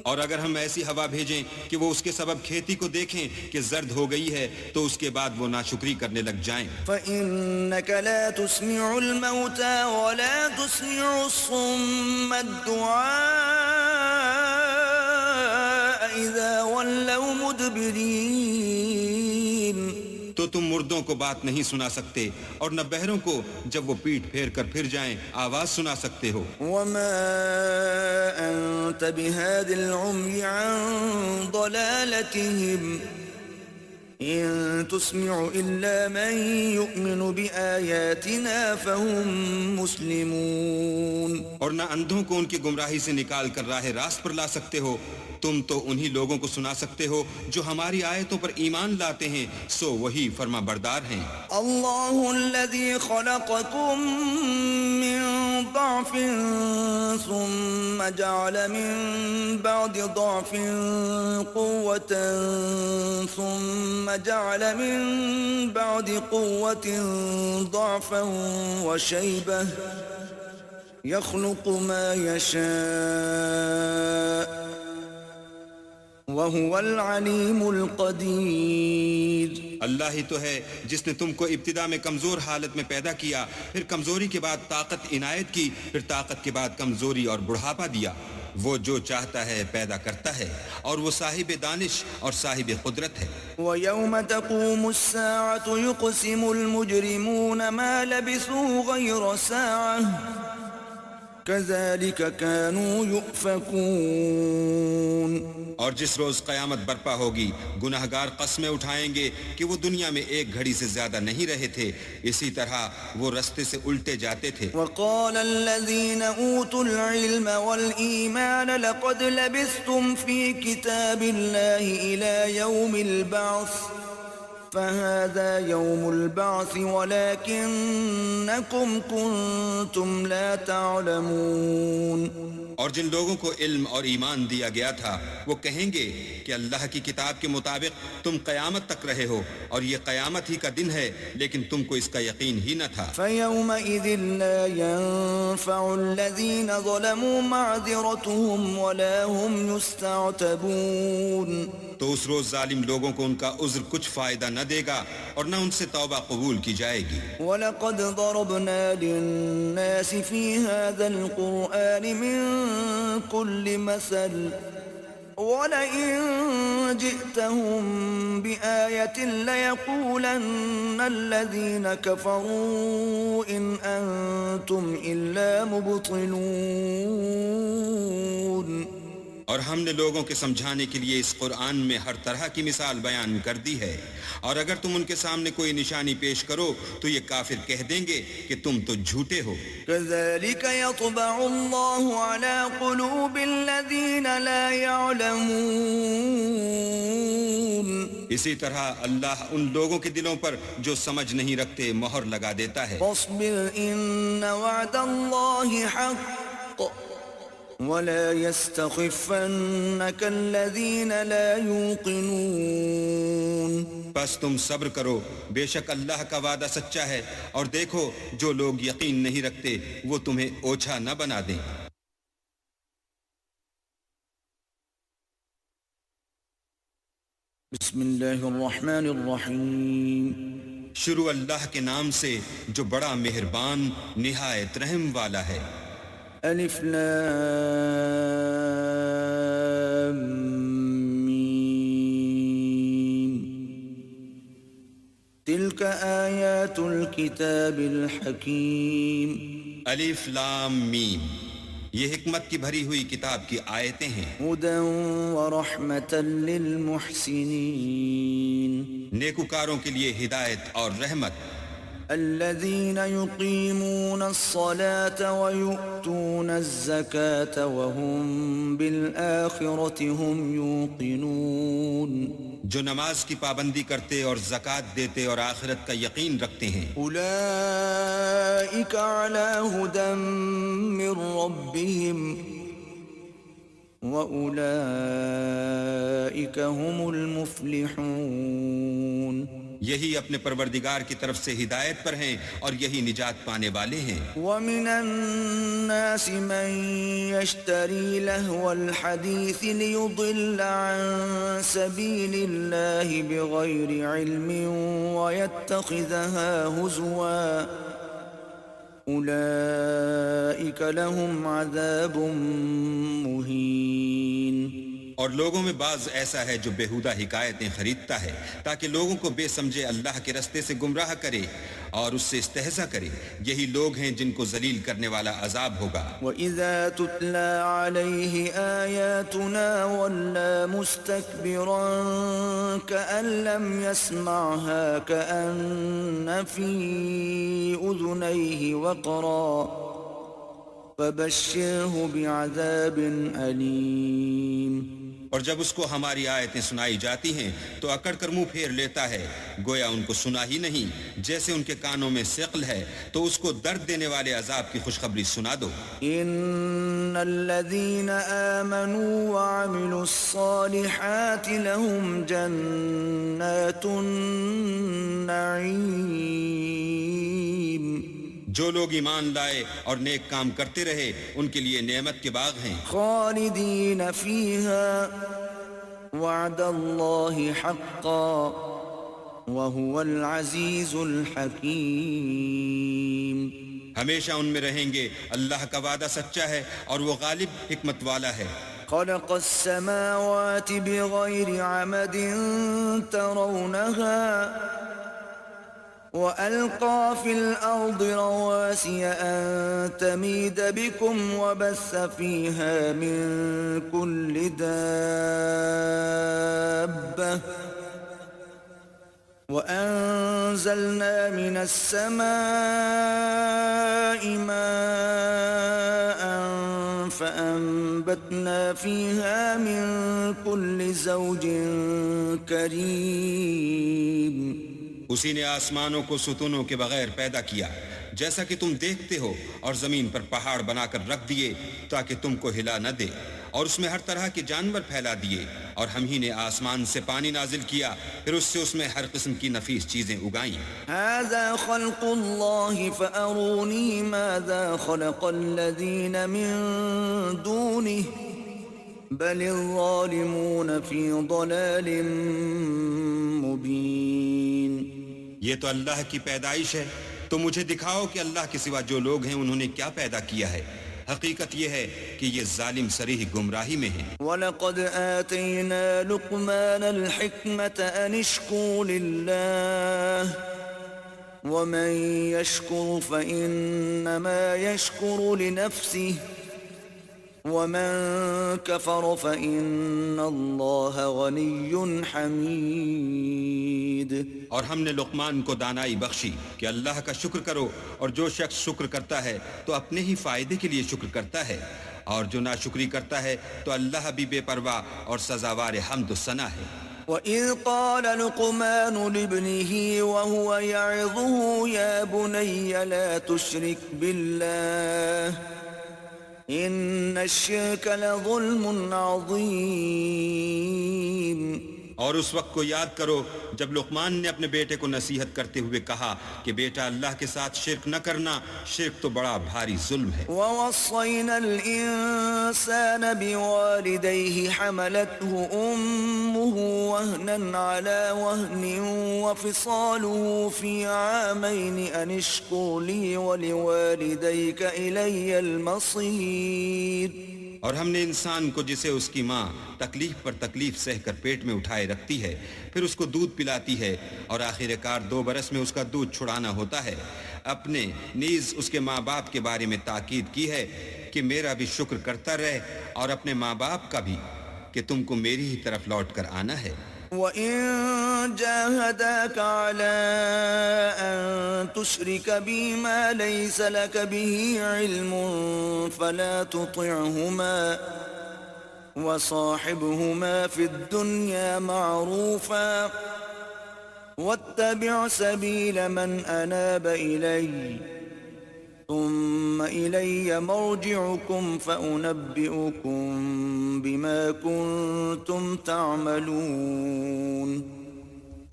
اور اگر ہم ایسی ہوا بھیجیں کہ وہ اس کے سبب کھیتی کو دیکھیں کہ زرد ہو گئی ہے تو اس کے بعد وہ ناشکری کرنے لگ جائیں۔ فَإِنَّكَ لَا تُسْمِعُ الْمَوْتَى وَلَا تُسْمِعُ الصُّمَّ الدُّعَاءَ إِذَا وَلَّوْا مُدْبِرِينَ۔ تو تم مردوں کو بات نہیں سنا سکتے اور نہ بہروں کو جب وہ پیٹ پھیر کر پھر جائیں آواز سنا سکتے ہو۔ وَمَا أَنْتَ بِهَادِ الْعُمْيِ عَنْ ضَلَالَتِهِمْ إِن تُسْمِعُ إِلَّا مَن يُؤْمِنُ بِآيَاتِنَا فَهُمْ مُسْلِمُونَ۔ اور نہ اندھوں کو ان کی گمراہی سے نکال کر راہ راست پر لا سکتے ہو، تم تو انہی لوگوں کو سنا سکتے ہو جو ہماری آیتوں پر ایمان لاتے ہیں، سو وہی فرما بردار ہیں۔ اللہ الذی خلقکم من ضعف ثم جعل من بعد ضعف قوة ثم جعل من بعد قوة ضعفا وشيبة يخلق ما يشاء وَهُوَ الْعَلِيمُ الْقَدِيرُ۔ اللہ ہی تو ہے جس نے تم کو ابتدا میں کمزور حالت میں پیدا کیا، پھر کمزوری کے بعد طاقت عنایت کی، پھر طاقت کے بعد کمزوری اور بڑھاپا دیا۔ وہ جو چاہتا ہے پیدا کرتا ہے اور وہ صاحب دانش اور صاحب قدرت ہے۔ وَيَوْمَ تَقُومُ السَّاعَةُ يُقْسِمُ الْمُجْرِمُونَ مَا لَبِثُوا غَيْرَ سَاعَةٍ كذلك كانوا يؤفكون. اور جس روز قیامت برپا ہوگی گناہگار قسمیں اٹھائیں گے کہ وہ دنیا میں ایک گھڑی سے زیادہ نہیں رہے تھے، اسی طرح وہ رستے سے الٹے جاتے تھے. وقال الذين اوتوا العلم والایمان لقد لبثتم في كتاب الله الى يوم البعث فهذا يوم البعث ولكنكم كنتم لا تعلمون. اور جن لوگوں کو علم اور ایمان دیا گیا تھا وہ کہیں گے کہ اللہ کی کتاب کے مطابق تم قیامت تک رہے ہو اور یہ قیامت ہی کا دن ہے، لیکن تم کو اس کا یقین ہی نہ تھا. فَيَوْمَئِذٍ لَا يَنفَعُ الَّذِينَ ظَلَمُوا مَعْذِرَتُهُمْ وَلَا هُمْ يُسْتَعْتَبُونَ. تو اس روز ظالم لوگوں کو ان کا عذر کچھ فائدہ نہ دے گا اور نہ ان سے توبہ قبول کی جائے گی. وَلَقَدْ ضَرَبْنَا لِلنَّاسِ فِي هَذَا الْقُرْآنِ مِنْ كُلِّ مَثَلٍ وَلَئِنْ جِئْتَهُمْ بِآيَةٍ لَيَقُولَنَّ الَّذِينَ كَفَرُوا إِنْ أَنْتُمْ إِلَّا مُبْطِلُونَ. اور ہم نے لوگوں کے سمجھانے کے لیے اس قرآن میں ہر طرح کی مثال بیان کر دی ہے، اور اگر تم ان کے سامنے کوئی نشانی پیش کرو تو یہ کافر کہہ دیں گے کہ تم تو جھوٹے ہو. كذلك يطبع الله على قلوب الذين لا يعلمون. اسی طرح اللہ ان لوگوں کے دلوں پر جو سمجھ نہیں رکھتے مہر لگا دیتا ہے. فاصبر إن وعد الله حق ولا يستخفنك الذين لا يوقنون. بس تم صبر کرو، بے شک اللہ کا وعدہ سچا ہے، اور دیکھو جو لوگ یقین نہیں رکھتے وہ تمہیں اوچھا نہ بنا دیں. بسم اللہ الرحمن الرحیم. شروع اللہ کے نام سے جو بڑا مہربان نہایت رحم والا ہے. الف لام میم تلک آیات الکتاب الحکیم. الف لام میم، یہ حکمت کی بھری ہوئی کتاب کی آیتیں ہیں. ہدی ورحمۃ للمحسنین، نیکوکاروں کے لیے ہدایت اور رحمت. الذين يقيمون الصلاة ويؤتون الزكاة وهم بالآخرة هم يوقنون. جو نماز کی پابندی کرتے اور زکوٰۃ دیتے اور آخرت کا یقین رکھتے ہیں. أولئك على هدى من ربهم وأولئك هم المفلحون. یہی اپنے پروردگار کی طرف سے ہدایت پر ہیں اور یہی نجات پانے والے ہیں. وَمِنَ النَّاسِ مَن يَشْتَرِي لَهْوَ الْحَدِيثِ لِيُضِلَّ عَن سَبِيلِ اللَّهِ بِغَيْرِ عِلْمٍ وَيَتَّخِذَهَا هُزُوًا أُولَئِكَ لَهُمْ عَذَابٌ مُهِينٌ. اور لوگوں میں بعض ایسا ہے جو بیہودہ حکایتیں خریدتا ہے تاکہ لوگوں کو بے سمجھے اللہ کے رستے سے گمراہ کرے اور اس سے استہزاء کرے. یہی لوگ ہیں جن کو ذلیل کرنے والا عذاب ہوگا. وَإِذَا تُتْلَى عَلَيْهِ آيَاتُنَا وَلَّى مُسْتَكْبِرًا كَأَن لَّمْ يَسْمَعْهَا كَأَنَّ فِي أُذُنَيْهِ وَقْرًا فَبَشِّرْهُ بِعَذَابٍ أَلِيمٍ. اور جب اس کو ہماری آیتیں سنائی جاتی ہیں تو اکڑ کر منہ پھیر لیتا ہے، گویا ان کو سنا ہی نہیں. جیسے ان کے کانوں میں ثقل ہے تو اس کو درد دینے والے عذاب کی خوشخبری سنا دو. ان الذين آمنوا وعملوا الصالحات لهم جنات النعيم. جو لوگ ایمان لائے اور نیک کام کرتے رہے ان کے لیے نعمت کے باغ ہیں. خالدین فیہا وعد اللہ حقا وهو العزیز الحکیم. ہمیشہ ان میں رہیں گے، اللہ کا وعدہ سچا ہے اور وہ غالب حکمت والا ہے. خلق السماوات بغیر عمد ترونها وألقى في الأرض رواسي أن تميد بكم وبث فيها من كل دابة وأنزلنا من السماء ماء فأنبتنا فيها من كل زوج كريم. اسی نے آسمانوں کو ستونوں کے بغیر پیدا کیا جیسا کہ تم دیکھتے ہو، اور زمین پر پہاڑ بنا کر رکھ دیے تاکہ تم کو ہلا نہ دے، اور اس میں ہر طرح کے جانور پھیلا دیے، اور ہم ہی نے آسمان سے پانی نازل کیا، پھر اس سے اس میں ہر قسم کی نفیس چیزیں اگائیں۔ هذا خلق الله فأروني ماذا خلق الذين من دونه بل الظالمون في ضلال مبين. یہ تو اللہ کی پیدائش ہے، تو مجھے دکھاؤ کہ اللہ کے سوا جو لوگ ہیں انہوں نے کیا پیدا کیا ہے۔ حقیقت یہ ہے کہ یہ ظالم صریح گمراہی میں ہیں۔ وَلَقَدْ آتَيْنَا لُقْمَانَ الْحِكْمَةَ أَنِ اشْكُرْ لِلَّهِ وَمَنْ يَشْكُرْ فَإِنَّمَا يَشْكُرُ لِنَفْسِهِ وَمَنْ كَفَرَ فَإِنَّ اللَّهَ غَنِيٌّ حَمِيدٌ۔ اور ہم نے لقمان کو دانائی بخشی کہ اللہ کا شکر کرو، اور جو شخص شکر کرتا ہے تو اپنے ہی فائدے کے لیے شکر کرتا ہے، اور جو ناشکری کرتا ہے تو اللہ بھی بے پرواہ اور سزاوار حمد و ثنا ہے۔ وَإِذْ قَالَ لُقْمَانُ لِابْنِهِ وَهُوَ يَعِظُهُ يَا بُنَيَّ لَا تُشْرِكْ بِاللَّهِ إِنَّ الشِّرْكَ لَظُلْمٌ عَظِيمٌ۔ اور اس وقت کو یاد کرو جب لقمان نے اپنے بیٹے کو نصیحت کرتے ہوئے کہا کہ بیٹا اللہ کے ساتھ شرک نہ کرنا، شرک تو بڑا بھاری ظلم ہے۔ وَوَصَّيْنَا الْإِنسَانَ بِوَالِدَيْهِ حَمَلَتْهُ أُمُّهُ وَهْنًا عَلَى وَهْنٍ وَفِصَالُهُ فِي عَامَيْنِ أَنِ اشْكُرْ لِي وَلِوَالِدَيْكَ إِلَيَّ الْمَصِيرُ۔ اور ہم نے انسان کو جسے اس کی ماں تکلیف پر تکلیف سہ کر پیٹ میں اٹھائے رکھتی ہے، پھر اس کو دودھ پلاتی ہے، اور آخر کار 2 برس میں اس کا دودھ چھڑانا ہوتا ہے، اپنے نیز اس کے ماں باپ کے بارے میں تاکید کی ہے کہ میرا بھی شکر کرتا رہے، اور اپنے ماں باپ کا بھی کہ تم کو میری ہی طرف لوٹ کر آنا ہے۔ وَإِن جَاهَدَاكَ عَلَىٰ أَن تُشْرِكَ بِي مَا لَيْسَ لَكَ بِهِ عِلْمٌ فَلَا تُطِعْهُمَا وَصَاحِبْهُمَا فِي الدُّنْيَا مَعْرُوفًا وَاتَّبِعْ سَبِيلَ مَنْ أَنَابَ إِلَيَّ ثُمَّ إِلَيَّ مَرْجِعُكُمْ فَأُنَبِّئُكُمْ بِمَا كُنْتُمْ تَعْمَلُونَ۔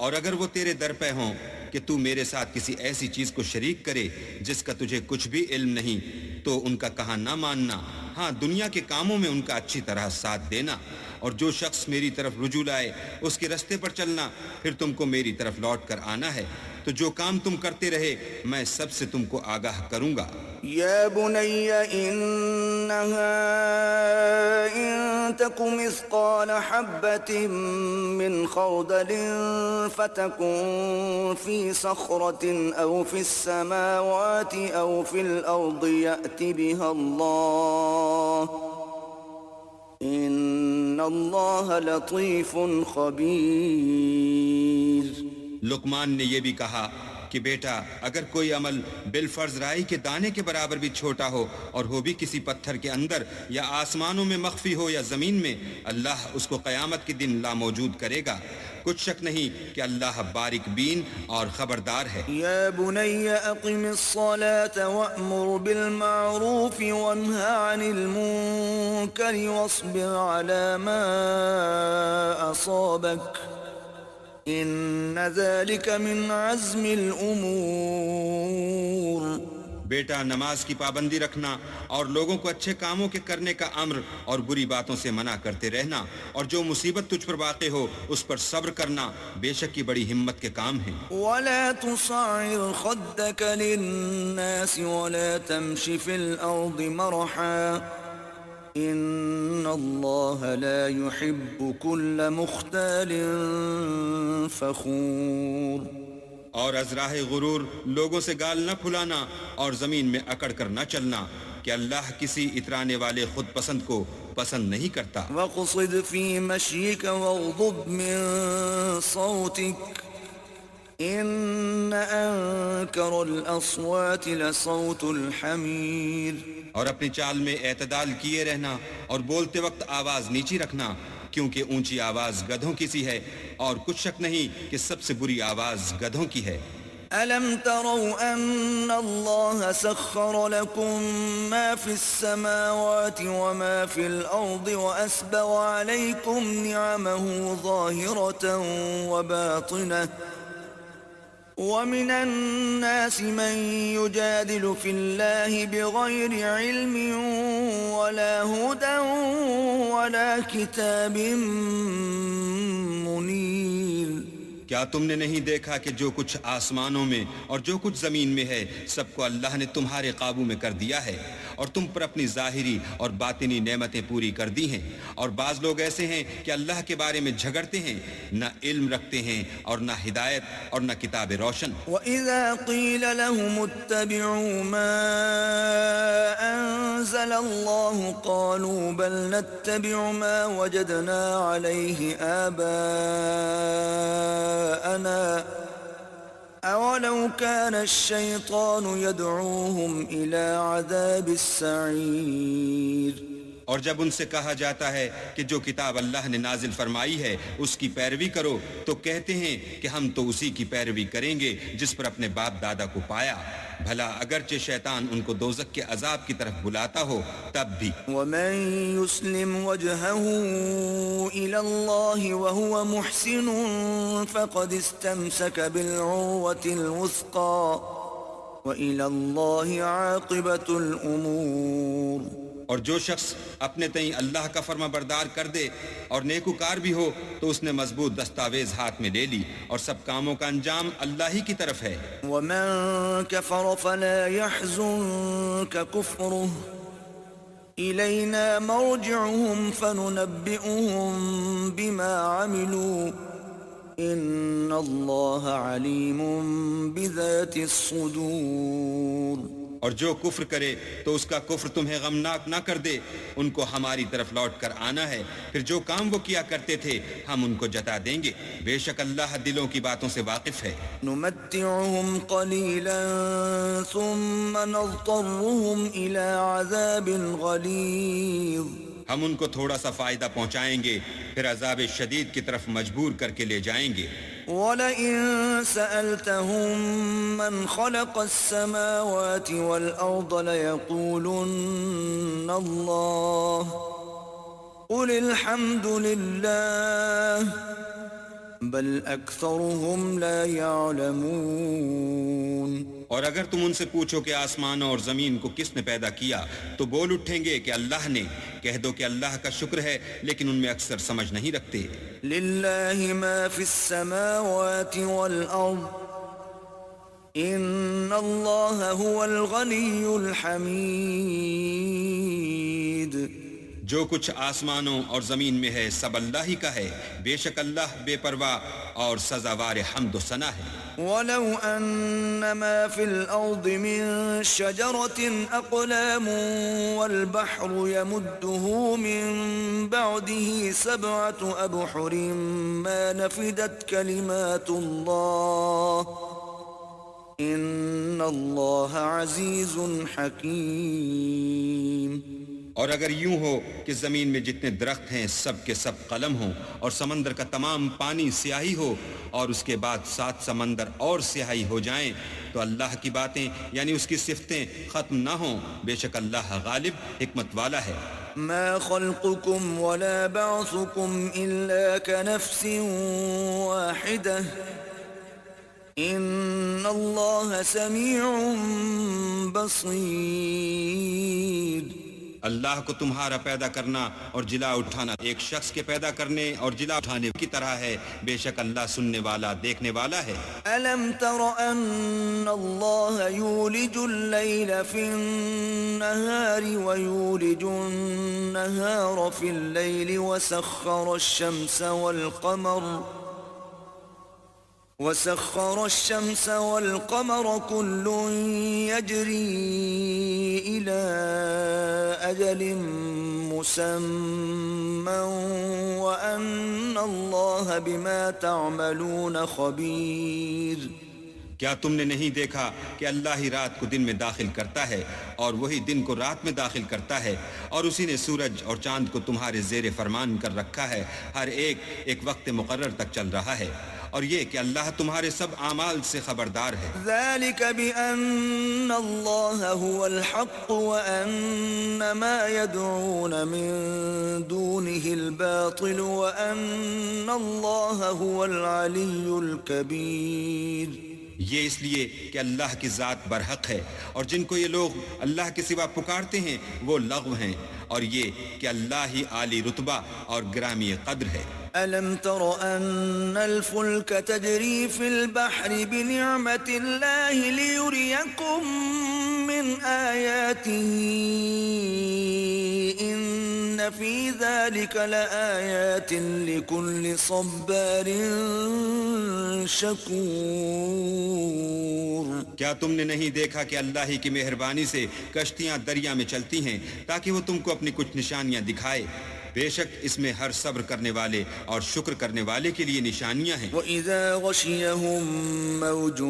اور اگر وہ تیرے در پہ ہوں کہ تو میرے ساتھ کسی ایسی چیز کو شریک کرے جس کا تجھے کچھ بھی علم نہیں، تو ان کا کہا نہ ماننا، ہاں دنیا کے کاموں میں ان کا اچھی طرح ساتھ دینا، اور جو شخص میری طرف رجوع لائے اس کے رستے پر چلنا، پھر تم کو میری طرف لوٹ کر آنا ہے، تو جو کام تم کرتے رہے میں سب سے تم کو آگاہ کروں گا۔ یا بنی انہا ان تک مثقال حبۃ من خردل فتکن فی صخرۃ او فی السماوات او فی الارض یأت بها اللہ ان اللہ لطیف خبیر۔ لقمان نے یہ بھی کہا کہ بیٹا اگر کوئی عمل بالفرض رائی کے دانے کے برابر بھی چھوٹا ہو اور ہو بھی کسی پتھر کے اندر یا آسمانوں میں مخفی ہو یا زمین میں، اللہ اس کو قیامت کے دن لاموجود کرے گا۔ کچھ شک نہیں کہ اللہ باریک بین اور خبردار ہے۔ یا بنی اقم الصلاة وأمر بالمعروف وانہ عن المنکر واصبر على ما اصابک ان ذلك من عزم الامور۔ بیٹا نماز کی پابندی رکھنا اور لوگوں کو اچھے کاموں کے کرنے کا امر اور بری باتوں سے منع کرتے رہنا، اور جو مصیبت تجھ پر واقع ہو اس پر صبر کرنا بے شک یہ بڑی ہمت کے کام ہیں۔ ولا تصعر خدك للناس ولا تمش في الارض مرحا ان اللہ لا يحب كل مختال فخور۔ اور از راہ غرور لوگوں سے گال نہ پھلانا اور زمین میں اکڑ کر نہ چلنا کہ اللہ کسی اترانے والے خود پسند کو پسند نہیں کرتا۔ وَاقْصِدْ فِي مَشْيِكَ وَاغْضُضْ مِن صَوْتِكَ إِنَّ أَنكَرَ الْأَصْوَاتِ لَصَوْتُ الْحَمِيرِ۔ اور اپنی چال میں اعتدال کیے رہنا اور بولتے وقت آواز نیچی رکھنا، کیونکہ اونچی آواز گدھوں کی سی ہے اور کچھ شک نہیں کہ سب سے بری آواز گدھوں کی ہے۔ أَلَمْ تَرَوْا أَنَّ اللَّهَ سَخَّرَ لَكُم مَّا فِي السَّمَاوَاتِ وَمَا فِي الْأَرْضِ وَأَسْبَغَ عَلَيْكُمْ نِعَمَهُ ظَاهِرَةً وَبَاطِنَةً وَمِنَ النَّاسِ مَن يُجَادِلُ فِي اللَّهِ بِغَيْرِ عِلْمٍ وَلَا هُدًى وَلَا كِتَابٍ مُنِيرٍ۔ کیا تم نے نہیں دیکھا کہ جو کچھ آسمانوں میں اور جو کچھ زمین میں ہے سب کو اللہ نے تمہارے قابو میں کر دیا ہے اور تم پر اپنی ظاہری اور باطنی نعمتیں پوری کر دی ہیں، اور بعض لوگ ایسے ہیں کہ اللہ کے بارے میں جھگڑتے ہیں، نہ علم رکھتے ہیں اور نہ ہدایت اور نہ کتاب روشن۔ وَإِذَا قِيلَ لَهُمُ اتَّبِعُوا مَا أَنزَلَ اللَّهُ قَالُوا بَلْ نَتَّبِعُ مَا وَجَدْنَا عَلَيْهِ آبَاءَنَا أَوَلَوْ كَانَ الشَّيْطَانُ يَدْعُوهُمْ إِلَى عَذَابِ السَّعِيرِ۔ اور جب ان سے کہا جاتا ہے کہ جو کتاب اللہ نے نازل فرمائی ہے اس کی پیروی کرو تو کہتے ہیں کہ ہم تو اسی کی پیروی کریں گے جس پر اپنے باپ دادا کو پایا، بھلا اگرچہ شیطان ان کو دوزخ کے عذاب کی طرف بلاتا ہو تب بھی۔ وَمَن يُسْلِمْ وَجْهَهُ إِلَى اللَّهِ وَهُوَ مُحْسِنٌ فَقَدِ اسْتَمْسَكَ بِالْعُرْوَةِ الْوُثْقَى وَإِلَى اللَّهِ عَاقِبَةُ الْأُمُورِ۔ اور جو شخص اپنے تئیں اللہ کا فرما بردار کر دے اور نیکوکار بھی ہو تو اس نے مضبوط دستاویز ہاتھ میں لے لی، اور سب کاموں کا انجام اللہ ہی کی طرف ہے۔ وَمَن كَفَرَ فَلَا يَحْزُنكَ كُفْرُهُ إِلَيْنَا مَرْجِعُهُمْ فَنُنَبِّئُهُم بِمَا عَمِلُوا إِنَّ اللَّهَ عَلِيمٌ بِذَاتِ الصُّدُورِ۔ اور جو کفر کرے تو اس کا کفر تمہیں غمناک نہ کر دے، ان کو ہماری طرف لوٹ کر آنا ہے، پھر جو کام وہ کیا کرتے تھے ہم ان کو جتا دیں گے، بے شک اللہ دلوں کی باتوں سے واقف ہے۔ نُمَتِّعُهُمْ قَلِيلًا ثُمَّ نَضْطَرُّهُمْ إِلَى عَذَابٍ غَلِيظٍ۔ ہم ان کو تھوڑا سا فائدہ پہنچائیں گے پھر عذاب شدید کی طرف مجبور کر کے لے جائیں گے۔ وَلَئِن سَأَلْتَهُم مَّنْ خَلَقَ السَّمَاوَاتِ وَالْأَرْضَ لَيَقُولُنَّ اللَّهُ قُلِ الْحَمْدُ لِلَّهِ بَلْ أَكْثَرُهُمْ لَا يَعْلَمُونَ۔ اور اگر تم ان سے پوچھو کہ آسمانوں اور زمین کو کس نے پیدا کیا تو بول اٹھیں گے کہ اللہ نے، کہہ دو کہ اللہ کا شکر ہے لیکن ان میں اکثر سمجھ نہیں رکھتے۔ لِلَّهِ مَا فِي السَّمَاوَاتِ وَالْأَرْضِ إِنَّ اللَّهَ هُوَ الْغَنِيُّ الْحَمِيدُ۔ جو کچھ آسمانوں اور زمین میں ہے سب اللہ ہی کا ہے، بے شک اللہ بے پرواہ اور سزاوار حمد و ثنا ہے۔ وَلَوْ أَنَّ مَا فِي الْأَرْضِ مِن شَجَرَةٍ أَقْلَامٌ وَالْبَحْرُ يَمُدُّهُ مِن بَعْدِهِ سَبْعَةُ أَبْحُرٍ مَا نَفِدَتْ كَلِمَاتُ اللَّهِ إِنَّ اللَّهَ عَزِيزٌ حَكِيمٌ۔ اور اگر یوں ہو کہ زمین میں جتنے درخت ہیں سب کے سب قلم ہوں اور سمندر کا تمام پانی سیاہی ہو اور اس کے بعد 7 سمندر اور سیاہی ہو جائیں تو اللہ کی باتیں یعنی اس کی صفتیں ختم نہ ہوں، بے شک اللہ غالب حکمت والا ہے۔ ما خلقكم ولا بعثكم إلا كنفس واحدة إن الله سميع بصير۔ اللہ کو تمہارا پیدا کرنا اور جلا اٹھانا ایک شخص کے پیدا کرنے اور جلا اٹھانے کی طرح ہے، بے شک اللہ سننے والا دیکھنے والا ہے۔ أَلَمْ تَرَ أَنَّ اللَّهَ يُولِجُ اللَّيْلَ فِي النَّهَارِ وَيُولِجُ النَّهَارَ فِي اللَّيْلِ وسخر الشمس والقمر كل يجري إلى أجل مسمى وأن الله بما تعملون خبير. کیا تم نے نہیں دیکھا کہ اللہ ہی رات کو دن میں داخل کرتا ہے اور وہی دن کو رات میں داخل کرتا ہے، اور اسی نے سورج اور چاند کو تمہارے زیر فرمان کر رکھا ہے، ہر ایک وقت مقرر تک چل رہا ہے، اور یہ کہ اللہ تمہارے سب اعمال سے خبردار ہے. ذلك بأن الله هو الحق وأن ما يدعون من دونه الباطل وأن الله هو العلي الكبير. یہ اس لیے کہ اللہ کی ذات برحق ہے، اور جن کو یہ لوگ اللہ کے سوا پکارتے ہیں وہ لغو ہیں، اور یہ کہ اللہ ہی عالی رتبہ اور گرامی قدر ہے. ألم تر أن الفلك تجري في البحر بنعمة الله ليريكم من آياته إن في ذلك لآيات لكل صبار شكور. کیا تم نے نہیں دیکھا کہ اللہ ہی کی مہربانی سے کشتیاں دریا میں چلتی ہیں تاکہ وہ تم کو اپنی کچھ نشانیاں دکھائے؟ بے شک اس میں ہر صبر کرنے والے اور شکر کرنے والے کے لیے نشانیاں ہیں. وَإِذَا غَشِيَهُم مَّوْجٌ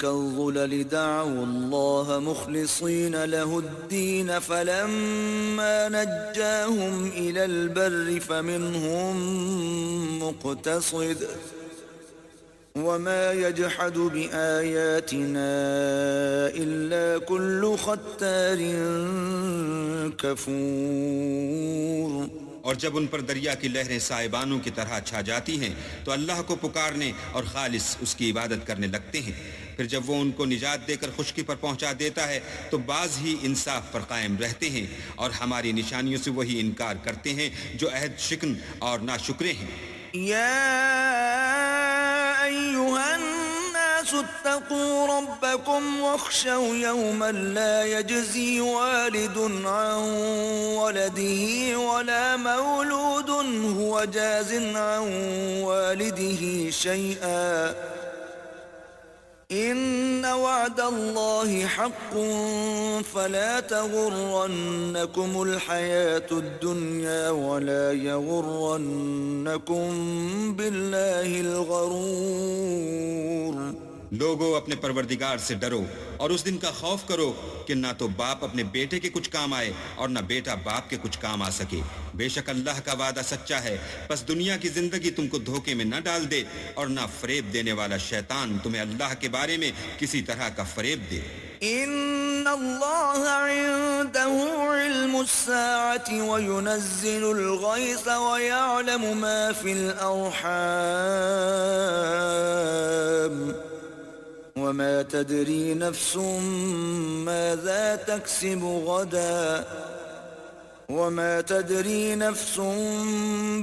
كَالظُّلَلِ دَعَوُا اللَّهَ مُخْلِصِينَ لَهُ الدِّينَ فَلَمَّا نَجَّاهُمْ إِلَى الْبَرِّ فَمِنْهُم مُّقْتَصِدٌ وَمَا يَجْحَدُ بِآيَاتِنَا إِلَّا كُلُّ خَتَّارٍ كَفُورٍ. اور جب ان پر دریا کی لہریں سائبانوں کی طرح چھا جاتی ہیں تو اللہ کو پکارنے اور خالص اس کی عبادت کرنے لگتے ہیں. پھر جب وہ ان کو نجات دے کر خشکی پر پہنچا دیتا ہے تو بعض ہی انصاف پر قائم رہتے ہیں، اور ہماری نشانیوں سے وہی انکار کرتے ہیں جو عہد شکن اور ناشکرے ہیں. أيها الناس اتقوا ربكم واخشوا يوما لا يجزي والد عن ولده ولا مولود هو جاز عن والده شيئا إن وعد الله حق فلا تغرنكم الحياة الدنيا ولا يغرنكم بالله الغرور. لوگو اپنے پروردگار سے ڈرو اور اس دن کا خوف کرو کہ نہ تو باپ اپنے بیٹے کے کچھ کام آئے اور نہ بیٹا باپ کے کچھ کام آ سکے. بے شک اللہ کا وعدہ سچا ہے، پس دنیا کی زندگی تم کو دھوکے میں نہ ڈال دے، اور نہ فریب دینے والا شیطان تمہیں اللہ کے بارے میں کسی طرح کا فریب دے. إن الله عنده علم الساعة وينزل الغيث ويعلم ما في الأرحام وما تدري نفس ماذا تكسب غدا وما تدري نفس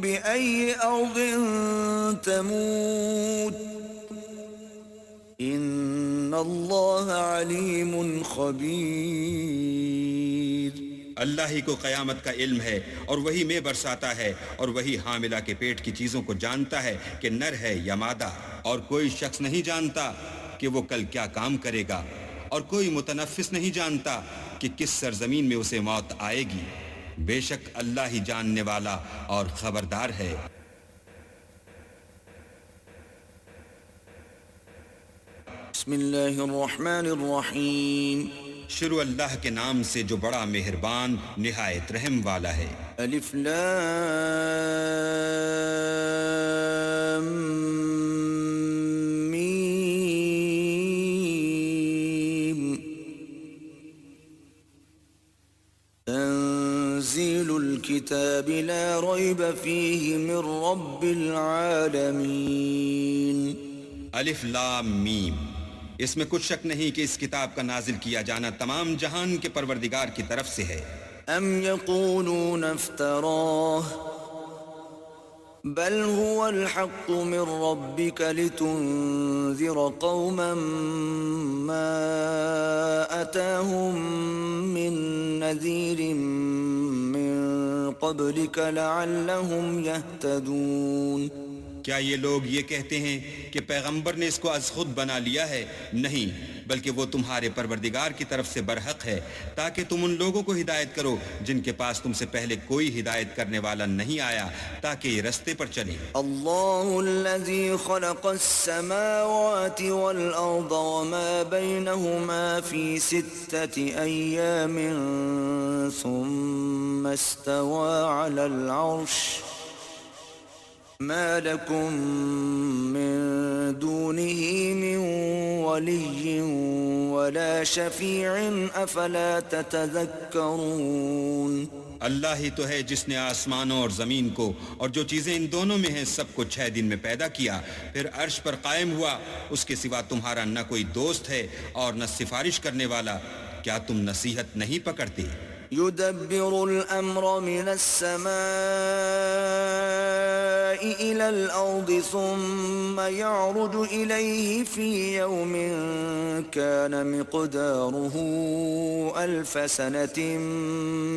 بأي أرض تموت ان اللہ علیم خبیر. اللہ ہی کو قیامت کا علم ہے، اور وہی میں برساتا ہے، اور وہی حاملہ کے پیٹ کی چیزوں کو جانتا ہے کہ نر ہے یا مادہ، اور کوئی شخص نہیں جانتا کہ وہ کل کیا کام کرے گا، اور کوئی متنفس نہیں جانتا کہ کس سرزمین میں اسے موت آئے گی. بے شک اللہ ہی جاننے والا اور خبردار ہے. بسم اللہ الرحمن الرحیم. شروع اللہ کے نام سے جو بڑا مہربان نہایت رحم والا ہے. الف لام میم. تنزیل الكتاب لا ریب فیہ من رب العالمین. الف لام میم. اس میں کچھ شک نہیں کہ اس کتاب کا نازل کیا جانا تمام جہان کے پروردگار کی طرف سے ہے. ام یقولون افتراہ بل هو الحق من ربك لتنذر قوما ما أتاهم من نذير من قبلك لعلهم يهتدون. کیا یہ لوگ یہ کہتے ہیں کہ پیغمبر نے اس کو از خود بنا لیا ہے؟ نہیں، بلکہ وہ تمہارے پروردگار کی طرف سے برحق ہے، تاکہ تم ان لوگوں کو ہدایت کرو جن کے پاس تم سے پہلے کوئی ہدایت کرنے والا نہیں آیا، تاکہ یہ رستے پر چلیں۔ اللہ الذی خلق السماوات والارض وما بینہما فی 6 ایام ثم استوى علی العرش ما لكم من دونه من ولي ولا شفيع أفلا تتذكرون۔ اللہ ہی تو ہے جس نے آسمانوں اور زمین کو اور جو چیزیں ان دونوں میں ہیں سب کو 6 دن میں پیدا کیا، پھر عرش پر قائم ہوا، اس کے سوا تمہارا نہ کوئی دوست ہے اور نہ سفارش کرنے والا، کیا تم نصیحت نہیں پکڑتے؟ يدبر الأمر من السماء إلى الأرض ثم يعرج إليه في يوم كان مقداره 1000 سنة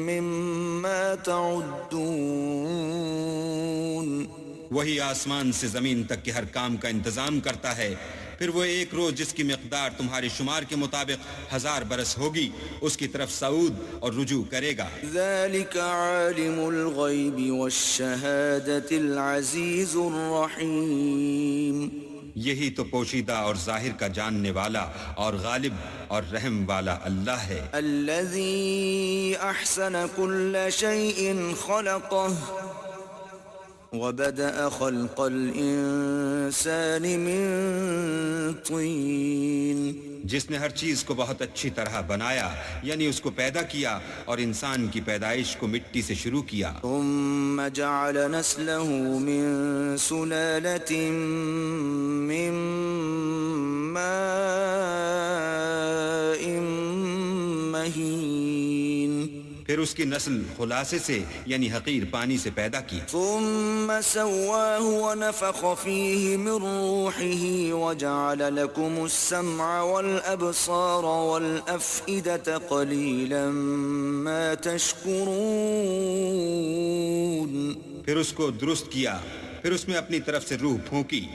مما تعدون۔ وہی آسمان سے زمین تک کے ہر کام کا انتظام کرتا ہے، پھر وہ ایک روز جس کی مقدار تمہارے شمار کے مطابق 1000 برس ہوگی اس کی طرف صعود اور رجوع کرے گا۔ ذلك عالم الغیب والشہادة العزیز الرحیم۔ یہی تو پوشیدہ اور ظاہر کا جاننے والا اور غالب اور رحم والا اللہ ہے۔ الذي احسن كل شيء خلقه وبدأ خلق الإنسان من طين۔ جس نے ہر چیز کو بہت اچھی طرح بنایا، یعنی اس کو پیدا کیا اور انسان کی پیدائش کو مٹی سے شروع کیا۔ ثم جعل نسله من سلالة من ماء مهين۔ پھر اس کی نسل خلاصے سے یعنی حقیر پانی سے پیدا کی۔ ثم سواه ونفخ فيه من روحه وجعل لكم السمع والأبصار والأفئدة قليلا ما تشكرون۔ پھر اس کو درست کیا، پھر اس میں اپنی طرف سے روح پھونکی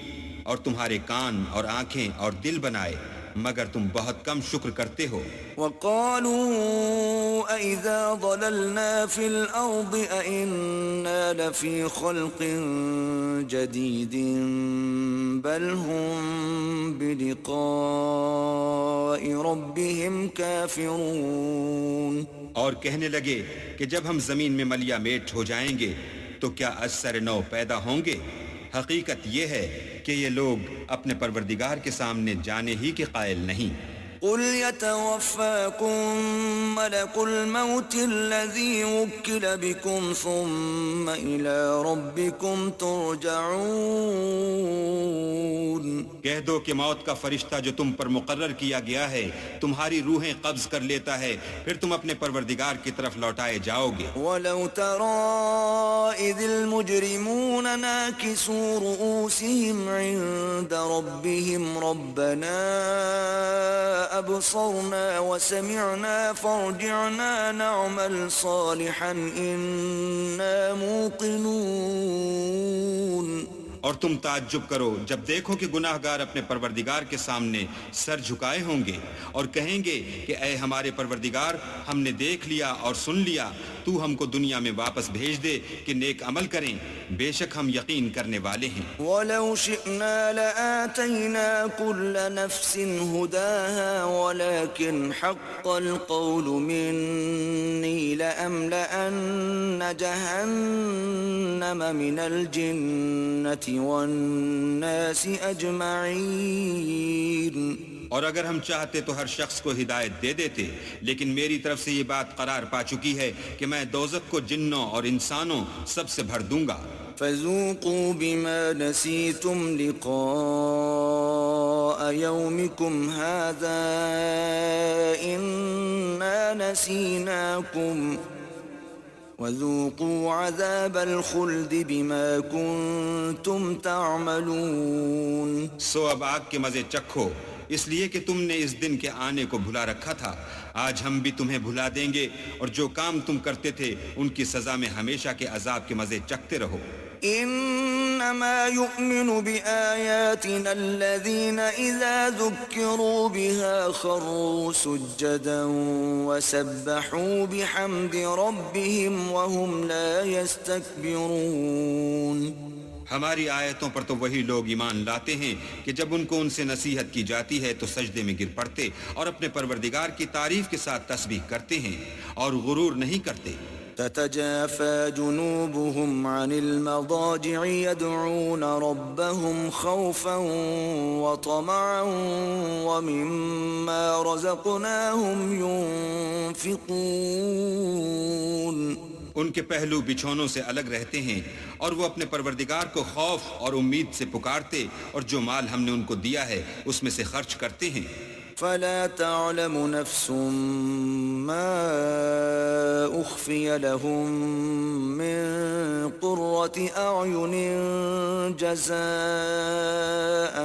اور تمہارے کان اور آنکھیں اور دل بنائے، مگر تم بہت کم شکر کرتے ہو۔ وقالوا أَإِذَا ضَلَلْنَا فِي الْأَرْضِ أَإِنَّا لَفِي خَلْقٍ جَدِيدٍ بَلْ هُمْ بِلِقَاءِ رَبِّهِمْ كَافِرُونَ۔ اور کہنے لگے کہ جب ہم زمین میں ملیا میٹ ہو جائیں گے تو کیا از سر نو پیدا ہوں گے؟ حقیقت یہ ہے کہ یہ لوگ اپنے پروردگار کے سامنے جانے ہی کے قائل نہیں۔ قل يتوفاكم ملك الموت الذي وكل بكم ثم إلى ربكم ترجعون۔ کہہ دو کہ موت کا فرشتہ جو تم پر مقرر کیا گیا ہے تمہاری روحیں قبض کر لیتا ہے، پھر تم اپنے پروردگار کی طرف لوٹائے جاؤ گے۔ وَلَوْ تَرَىٰ إِذِ الْمُجْرِمُونَ نَاكِسُو رُءُوسِهِمْ عِندَ رَبِّهِمْ رَبَّنَا أَبْصَرْنَا وَسَمِعْنَا فَارْجِعْنَا نَعْمَلْ صَالِحًا إِنَّا مُوقِنُونَ۔ اور تم تعجب کرو جب دیکھو کہ گناہ گار اپنے پروردگار کے سامنے سر جھکائے ہوں گے اور کہیں گے کہ اے ہمارے پروردگار، ہم نے دیکھ لیا اور سن لیا، تو ہم کو دنیا میں واپس بھیج دے کہ نیک عمل کریں، بے شک ہم یقین کرنے والے ہیں۔ وَلَوْ شِئْنَا لَآتَيْنَا كُلَّ نَفْسٍ هُدَاهَا وَلَكِنْ حَقَّ الْقَوْلُ مِنِّي لَأَمْلَأَنَّ جَهَنَّمَ مِنَ الْجِنَّةِ وَالنَّاسِ أَجْمَعِينَ۔ اور اگر ہم چاہتے تو ہر شخص کو ہدایت دے دیتے، لیکن میری طرف سے یہ بات قرار پا چکی ہے کہ میں دوزخ کو جنوں اور انسانوں سب سے بھر دوں گا۔ فَذُوقُوا بِمَا نَسِيتُمْ لِقَاءَ يَوْمِكُمْ هَذَا إِنَّا نَسِينَاكُمْ وَذُوقُوا عَذَابَ الْخُلْدِ بِمَا كُنْتُمْ تَعْمَلُونَ۔ سو اب آگ کے مزے چکھو، اس لیے کہ تم نے اس دن کے آنے کو بھلا رکھا تھا، آج ہم بھی تمہیں بھلا دیں گے، اور جو کام تم کرتے تھے ان کی سزا میں ہمیشہ کے عذاب کے مزے چکھتے رہو۔ إِنَّ إنما يؤمن بآياتنا الذين إذا ذكروا بها خروا سجدا وسبحوا بحمد ربهم وهم لا يستكبرون. ہماری آیتوں پر تو وہی لوگ ایمان لاتے ہیں کہ جب ان کو ان سے نصیحت کی جاتی ہے تو سجدے میں گر پڑتے اور اپنے پروردگار کی تعریف کے ساتھ تسبیح کرتے ہیں اور غرور نہیں کرتے. تتجافى جنوبهم عن المضاجع يدعون ربهم خوفا وطمعا ومما رزقناهم ينفقون. ان کے پہلو بچھونوں سے الگ رہتے ہیں اور وہ اپنے پروردگار کو خوف اور امید سے پکارتے اور جو مال ہم نے ان کو دیا ہے اس میں سے خرچ کرتے ہیں. فلا تعلم نفس ما أخفي لهم من قرة أعين جزاء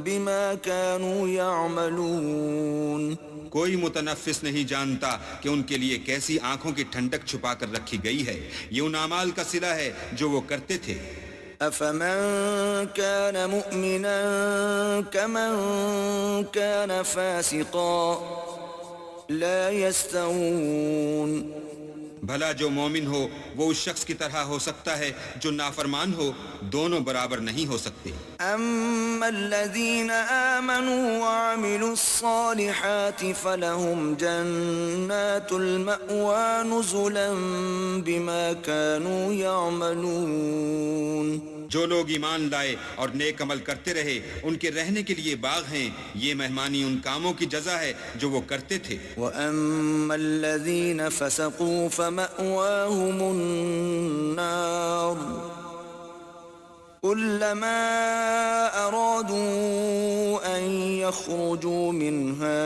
بما كانوا يعملون. کوئی متنفس نہیں جانتا کہ ان کے لیے کیسی آنکھوں کی ٹھنڈک چھپا کر رکھی گئی ہے. یہ ان اعمال کا صلہ ہے جو وہ کرتے تھے. أفمن كان مؤمنا كمن كان فاسقا لا يستوون. بھلا جو مومن ہو وہ اس شخص کی طرح ہو سکتا ہے جو نافرمان ہو، دونوں برابر نہیں ہو سکتے. أما الذين آمنوا وعملوا الصالحات فلهم جنات المأوى نزلا بما كانوا يعملون. جو لوگ ایمان لائے اور نیک عمل کرتے رہے ان کے رہنے کے لیے باغ ہیں، یہ مہمانی ان کاموں کی جزا ہے جو وہ کرتے تھے. وَأَمَّا الَّذِينَ فَسَقُوا فَمَأْوَاهُمُ النَّارُ كُلَّمَا أَرَادُوا أَن يَخْرُجُوا مِنْهَا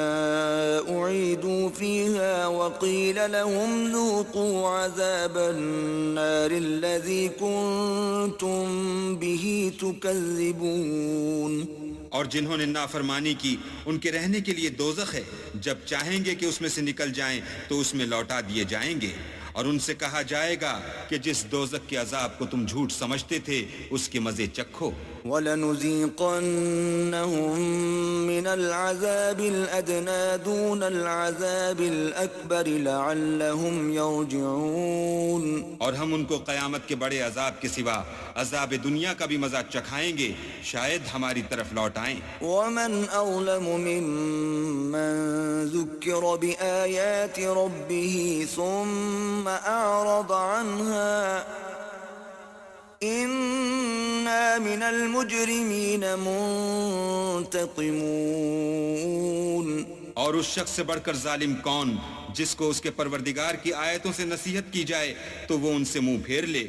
أُعِيدُوا فِيهَا وَقِيلَ لَهُمْ ذُوقُوا عَذَابَ النَّارِ الَّذِي كُنتُم بِهِ تُكَذِّبُونَ. اور جنہوں نے نافرمانی کی ان کے رہنے کے لیے دوزخ ہے، جب چاہیں گے کہ اس میں سے نکل جائیں تو اس میں لوٹا دیے جائیں گے اور ان سے کہا جائے گا کہ جس دوزخ کے عذاب کو تم جھوٹ سمجھتے تھے اس کے مزے چکھو. وَلَنُذِيقَنَّهُم مِّنَ الْعَذَابِ الْأَدْنَىٰ دُونَ الْعَذَابِ الْأَكْبَرِ لَعَلَّهُمْ يَرْجِعُونَ. اور ہم ان کو قیامت کے بڑے عذاب کے سوا عذاب دنیا کا بھی مزہ چکھائیں گے، شاید ہماری طرف لوٹ آئیں. وَمَنْ أَظْلَمُ مِمَّن ذُكِّرَ بِآيَاتِ رَبِّهِ ثُمَّ أَعْرَضَ عَنْهَا إِنَّا مِنَ الْمُجْرِمِينَ مُنْتَقِمُونَ. اور اس شخص سے بڑھ کر ظالم کون جس کو اس کے پروردگار کی آیتوں سے نصیحت کی جائے تو وہ ان سے منہ پھیر لے.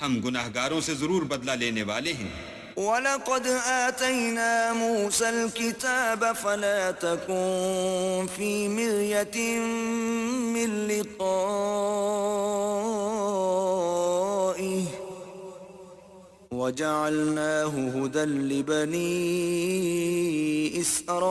ہم گناہگاروں سے ضرور بدلہ لینے والے ہیں. وَلَقَدْ آتَيْنَا مُوسَى الْكِتَابَ فَلَا تَكُنْ فِي مِرْيَةٍ مِّن لِقَائِهِ وَجَعَلْنَاهُ هُدًى لِبَنِي إِسْرَائِيلَ.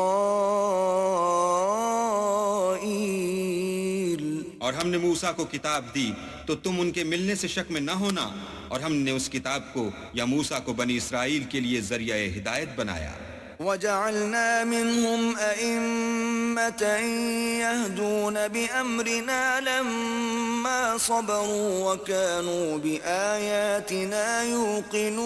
اور ہم نے موسیٰ کو کتاب دی تو تم ان کے ملنے سے شک میں نہ ہونا، اور ہم نے اس کتاب کو یا موسیٰ کو بنی اسرائیل کے لیے ذریعہ ہدایت بنایا. وَجَعَلْنَا مِنْهُمْ أَئِمَّةً يَهْدُونَ بِأَمْرِنَا لَمَّا صَبَرُوا وَكَانُوا بِآيَاتِنَا يُوقِنُونَ.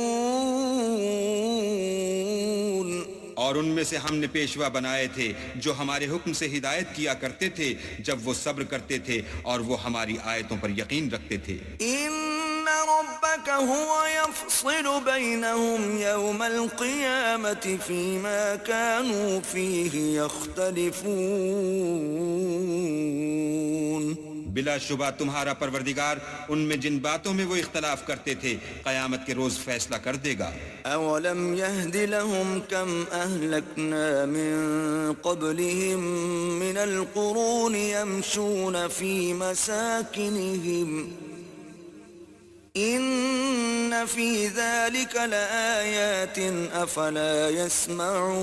اور ان میں سے ہم نے پیشوا بنائے تھے جو ہمارے حکم سے ہدایت کیا کرتے تھے جب وہ صبر کرتے تھے اور وہ ہماری آیتوں پر یقین رکھتے تھے. إِنَّ رَبَّكَ هُوَ يَفْصِلُ بَيْنَهُمْ يَوْمَ الْقِيَامَةِ فِيمَا كَانُوا فِيهِ يَخْتَلِفُونَ. بلا شبہ تمہارا پروردگار ان میں جن باتوں میں وہ اختلاف کرتے تھے قیامت کے روز فیصلہ کر دے گا. أَوَلَمْ يَهْدِ لَهُمْ كَمْ أَهْلَكْنَا مِن قَبْلِهِم مِّنَ الْقُرُونِ يَمْشُونَ فِي مَسَاكِنِهِمْ إِنَّ فِي ذَلِكَ لَآيَاتٍ أَفَلَا يَسْمَعُونَ.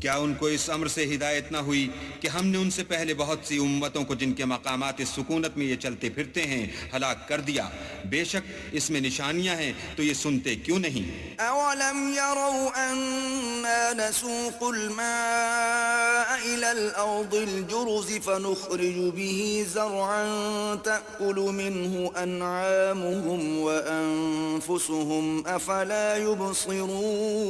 کیا ان کو اس امر سے ہدایت نہ ہوئی کہ ہم نے ان سے پہلے بہت سی امتوں کو جن کے مقامات سکونت میں یہ چلتے پھرتے ہیں ہلاک کر دیا؟ بے شک اس میں نشانیاں ہیں، تو یہ سنتے کیوں نہیں؟ أولم يروا أنا نسوق الماء إلى الأرض الجرز فنخرج به زرعا تأكل منه أنعامهم وأنفسهم أفلا يبصرون؟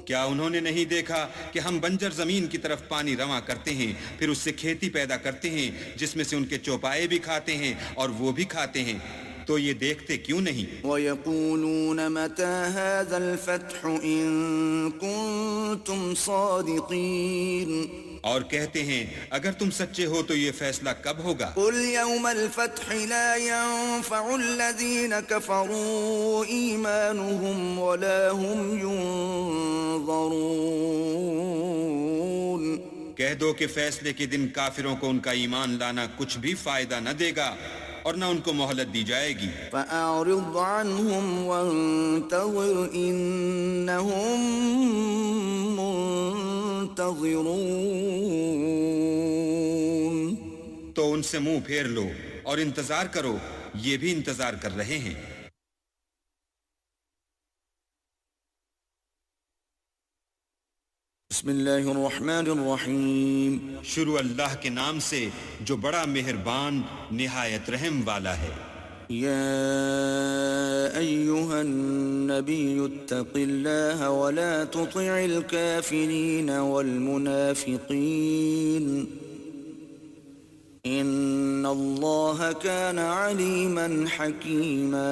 کیا انہوں نے نہیں دیکھا کہ ہم بنجر زمین کی طرف پانی رواں کرتے ہیں، پھر اس سے کھیتی پیدا کرتے ہیں جس میں سے ان کے چوپائے بھی کھاتے ہیں اور وہ بھی کھاتے ہیں، تو یہ دیکھتے کیوں نہیں؟ وَيَقُولُونَ مَتَى هَذَا الْفَتْحُ إِن كُنتُمْ صَادِقِينَ، اور کہتے ہیں اگر تم سچے ہو تو یہ فیصلہ کب ہوگا؟ قُلْ يَوْمَ الْفَتْحِ لَا يَنفَعُ الَّذِينَ كَفَرُوا إِيمَانُهُمْ وَلَا هُمْ يُنظَرُونَ، کہہ دو کہ فیصلے کے دن کافروں کو ان کا ایمان لانا کچھ بھی فائدہ نہ دے گا اور نہ ان کو مہلت دی جائے گی۔ فَأَعْرِضْ عَنْهُمْ وَانتَظِرْ إِنَّهُمْ مُنتَظِرُونَ، تو ان سے منہ پھیر لو اور انتظار کرو، یہ بھی انتظار کر رہے ہیں۔ بسم اللہ الرحمن الرحیم، شروع اللہ کے نام سے جو بڑا مہربان نہایت رحم والا ہے۔ یا ایہا النبی اتق اللہ ولا تطع الكافرین والمنافقین ان اللہ کان علیما حکیما۔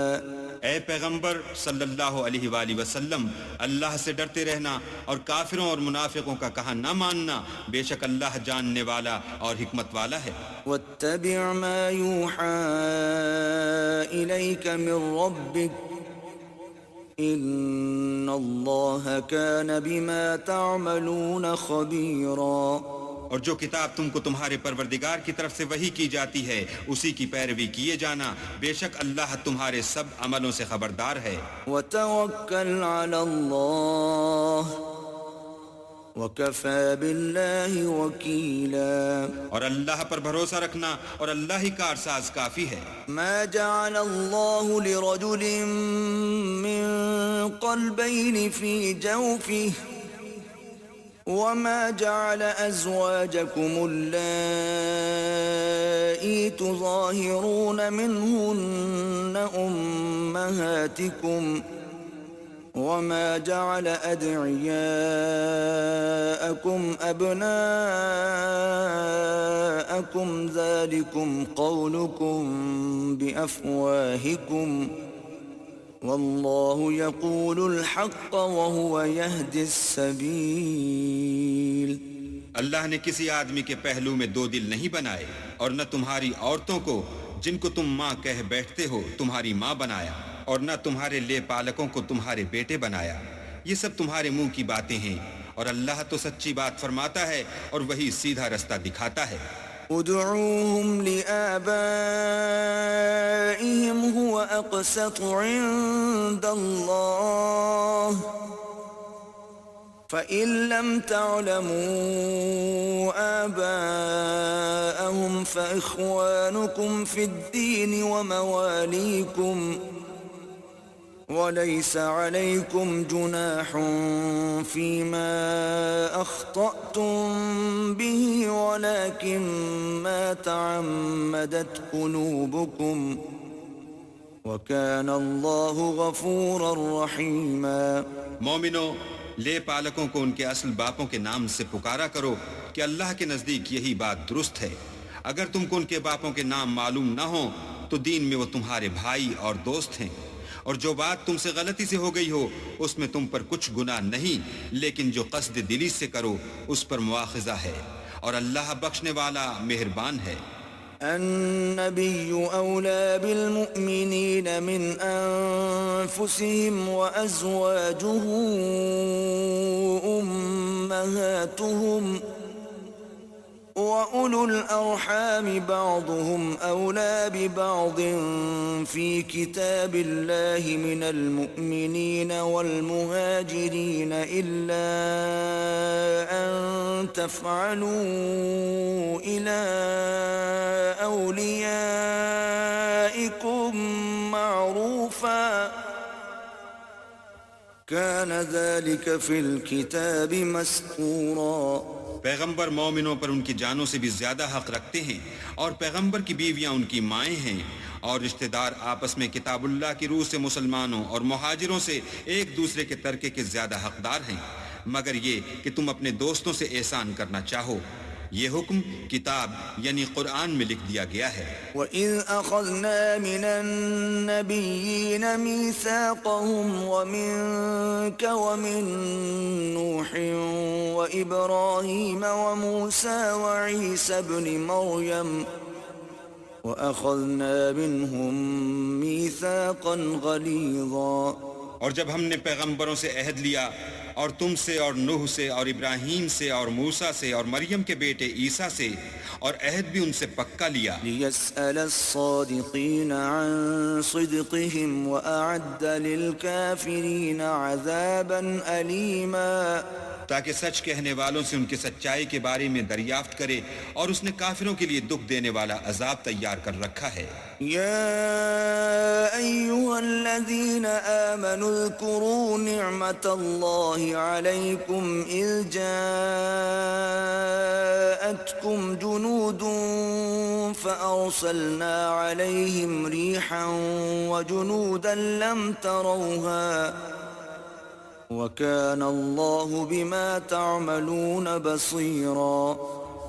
اے پیغمبر صلی اللہ علیہ وآلہ وسلم، اللہ سے ڈرتے رہنا اور کافروں اور منافقوں کا کہا نہ ماننا، بے شک اللہ جاننے والا اور حکمت والا ہے۔ واتبع ما یوحى الیک من ربک ان اللہ کان بما تعملون خبیرا، اور جو کتاب تم کو تمہارے پروردگار کی طرف سے وحی کی جاتی ہے اسی کی پیروی کیے جانا، بے شک اللہ تمہارے سب عملوں سے خبردار ہے۔ وتوکل علی اللہ وکفی باللہ وکیلا، اور اللہ پر بھروسہ رکھنا اور اللہ ہی کارساز کافی ہے۔ ما جعل اللہ لرجل من قلبین فی جوفہ وما جعل أزواجكم اللائي تظاهرون منهن أمهاتكم وما جعل أدعياءكم أبناءكم ذلكم قولكم بأفواهكم واللہ یقول الحق وهو یہدی السبیل۔ اللہ نے کسی آدمی کے پہلو میں دو دل نہیں بنائے، اور نہ تمہاری عورتوں کو جن کو تم ماں کہہ بیٹھتے ہو تمہاری ماں بنایا، اور نہ تمہارے لے پالکوں کو تمہارے بیٹے بنایا۔ یہ سب تمہارے منہ کی باتیں ہیں، اور اللہ تو سچی بات فرماتا ہے اور وہی سیدھا رستہ دکھاتا ہے۔ ادعوهم لآبائهم هو أقسط عند الله فإن لم تعلموا آباءهم فإخوانكم في الدين ومواليكم وليس عليكم جناح فيما أخطأتم به ولكن ما تعمدت قلوبكم وكان الله غفورا رحيما۔ مومنو، لے پالکوں کو ان کے اصل باپوں کے نام سے پکارا کرو کہ اللہ کے نزدیک یہی بات درست ہے۔ اگر تم کو ان کے باپوں کے نام معلوم نہ ہوں تو دین میں وہ تمہارے بھائی اور دوست ہیں، اور جو بات تم سے غلطی سے ہو گئی ہو اس میں تم پر کچھ گناہ نہیں، لیکن جو قصد دلی سے کرو اس پر مواخذہ ہے، اور اللہ بخشنے والا مہربان ہے۔ النبي أولى بالمؤمنين من أنفسهم وأزواجه وأولو الأرحام بعضهم أولى ببعض في كتاب الله من المؤمنين والمهاجرين إلا أن تفعلوا إلى أوليائكم معروفا كان ذلك في الكتاب مسطورا. پیغمبر مومنوں پر ان کی جانوں سے بھی زیادہ حق رکھتے ہیں، اور پیغمبر کی بیویاں ان کی مائیں ہیں، اور رشتہ دار آپس میں کتاب اللہ کی روح سے مسلمانوں اور مہاجروں سے ایک دوسرے کے ترکے کے زیادہ حقدار ہیں، مگر یہ کہ تم اپنے دوستوں سے احسان کرنا چاہو. یہ حکم کتاب یعنی قرآن میں لکھ دیا گیا ہے. وَإِذْ أَخَذْنَا مِنَ النَّبِيِّينَ مِيثَاقَهُمْ وَمِنكَ وَمِن نُوحٍ وَإِبْرَاهِيمَ وَمُوسَى وَعِيسَى ابْنِ مَرْيَمَ وَأَخَذْنَا مِنْهُم مِيثَاقًا غَلِيظًا. اور جب ہم نے پیغمبروں سے عہد لیا، اور تم سے اور نوح سے اور ابراہیم سے اور موسیٰ سے اور مریم کے بیٹے عیسیٰ سے، اور عہد بھی ان سے پکا لیا. لِيَسْأَلَ الصَّادِقِينَ عَن صِدْقِهِمْ وَأَعَدَّ لِلْكَافِرِينَ عَذَابًا أَلِيمًا. تاکہ سچ کہنے والوں سے ان کی سچائی کے بارے میں دریافت کرے، اور اس نے کافروں کے لیے دکھ دینے والا عذاب تیار کر رکھا ہے. يا أيها الذين آمنوا اذكروا نعمة الله عليكم إذ جاءتكم جنود فأرسلنا عليهم ريحا وجنودا لم تروها وكان الله بما تعملون بصيرا.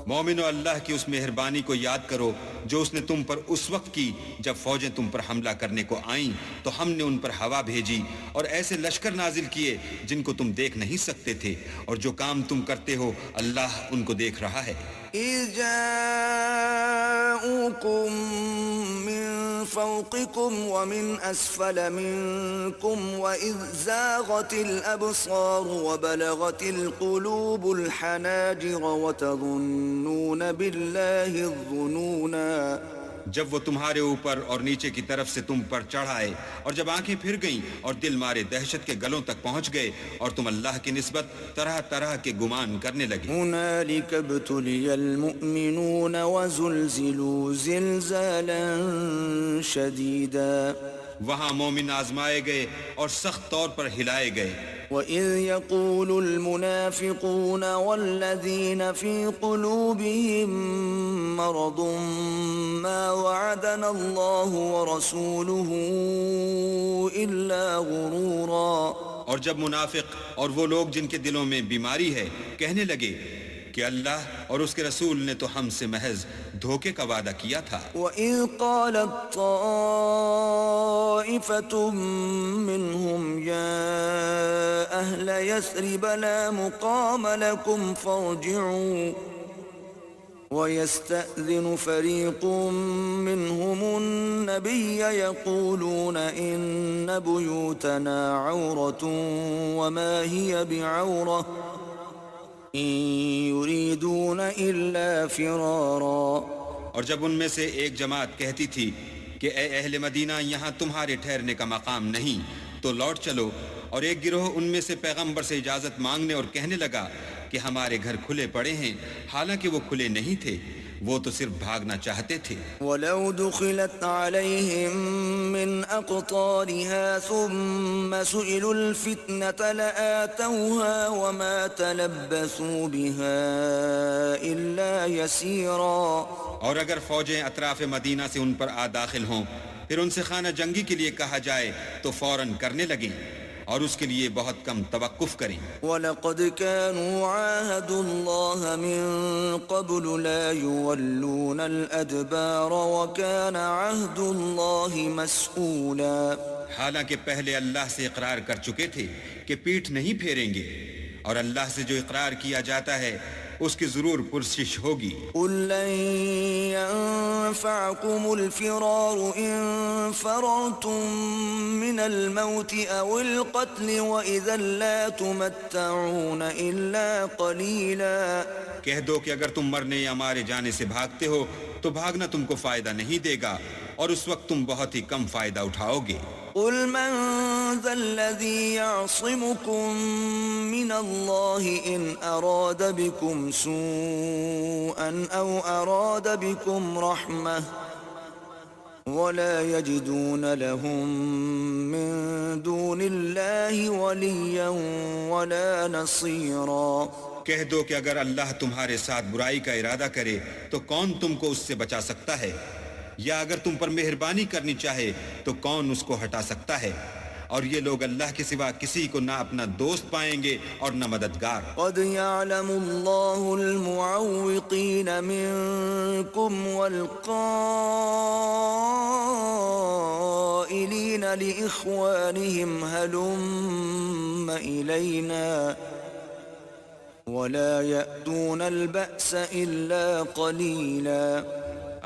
مومنو، اللہ کی اس مہربانی کو یاد کرو جو اس نے تم پر اس وقت کی جب فوجیں تم پر حملہ کرنے کو آئیں تو ہم نے ان پر ہوا بھیجی اور ایسے لشکر نازل کیے جن کو تم دیکھ نہیں سکتے تھے، اور جو کام تم کرتے ہو اللہ ان کو دیکھ رہا ہے. إِذْ جَاءُوكُم مِّن فَوْقِكُمْ وَمِنْ أَسْفَلَ مِنكُمْ وَإِذْ زَاغَتِ الْأَبْصَارُ وَبَلَغَتِ الْقُلُوبُ الْحَنَاجِرَ وَتَظُنُّونَ بِاللَّهِ الظُّنُونَا. جب وہ تمہارے اوپر اور نیچے کی طرف سے تم پر چڑھ آئے، اور جب آنکھیں پھر گئیں اور دل مارے دہشت کے گلوں تک پہنچ گئے، اور تم اللہ کی نسبت طرح طرح کے گمان کرنے لگے. هُنَالِكَ ابْتُلِيَ الْمُؤْمِنُونَ وَزُلْزِلُوا زِلْزَالًا شَدِيدًا. وہاں مومن آزمائے گئے اور سخت طور پر ہلائے گئے. وَإِذْ يَقُولُ الْمُنَافِقُونَ وَالَّذِينَ فِي قُلُوبِهِم مَّرَضٌ مَّا وَعَدَنَا اللَّهُ وَرَسُولُهُ إِلَّا غُرُورًا. اور جب منافق اور وہ لوگ جن کے دلوں میں بیماری ہے کہنے لگے کہ اللہ اور اس کے رسول نے تو ہم سے محض دھوکے کا وعدہ کیا تھا. وَإِذْ قَالَتْ طَائِفَةٌ مِّنْهُمْ يَا أَهْلَ يَثْرِبَ لَا مُقَامَ لَكُمْ فَارْجِعُوا وَيَسْتَأْذِنُ فَرِيقٌ مِّنْهُمُ النَّبِيَّ يَقُولُونَ إِنَّ بُيُوتَنَا عَوْرَةٌ وَمَا هِيَ بِعَوْرَةٍ إِن يُرِيدُونَ إِلَّا فِرَارًا. اور جب ان میں سے ایک جماعت کہتی تھی کہ اے اہل مدینہ، یہاں تمہارے ٹھہرنے کا مقام نہیں، تو لوٹ چلو، اور ایک گروہ ان میں سے پیغمبر سے اجازت مانگنے اور کہنے لگا کہ ہمارے گھر کھلے پڑے ہیں، حالانکہ وہ کھلے نہیں تھے، وہ تو صرف بھاگنا چاہتے تھے. وَلَوْ دُخِلَتْ عَلَيْهِمْ مِنْ أَقْطَارِهَا ثُمَّ سُئِلُوا الْفِتْنَةَ لَآتَوْهَا وَمَا تَلَبَّثُوا بِهَا إِلَّا يَسِيرًا. اور اگر فوجیں اطراف مدینہ سے ان پر آ داخل ہوں، پھر ان سے خانہ جنگی کے لیے کہا جائے تو فوراً کرنے لگیں، اور اس کے لیے بہت کم توقف کریں. وَلَقَدْ كَانُوا عَاهَدُوا اللَّهَ مِن قَبْلُ لَا يُوَلُّونَ الْأَدْبَارَ وَكَانَ عَهْدُ اللَّهِ مَسْئُولًا. حالانکہ پہلے اللہ سے اقرار کر چکے تھے کہ پیٹھ نہیں پھیریں گے، اور اللہ سے جو اقرار کیا جاتا ہے اس کی ضرور پرسش ہوگی۔ قل لن ينفعكم الفرار إن فررتم من الموت أو القتل وإذا لا تمتعون إلا قليلا۔ کہہ دو کہ اگر تم مرنے یا مارے جانے سے بھاگتے ہو تو بھاگنا تم کو فائدہ نہیں دے گا اور اس وقت تم بہت ہی کم فائدہ اٹھاؤ گے۔ قل من ذا الذي يعصمكم من الله إن أراد بكم سوءا أو أراد بكم رحمة ولا يجدون لهم من دون الله وليا ولا نصيرا۔ کہہ دو کہ اگر اللہ تمہارے ساتھ برائی کا ارادہ کرے تو کون تم کو اس سے بچا سکتا ہے، یا اگر تم پر مہربانی کرنی چاہے تو کون اس کو ہٹا سکتا ہے، اور یہ لوگ اللہ کے سوا کسی کو نہ اپنا دوست پائیں گے اور نہ مددگار۔ قد يعلم الله المعوقين منكم والقائلين لإخوانهم هلم إلينا ولا يأتون البأس إلا قليلا۔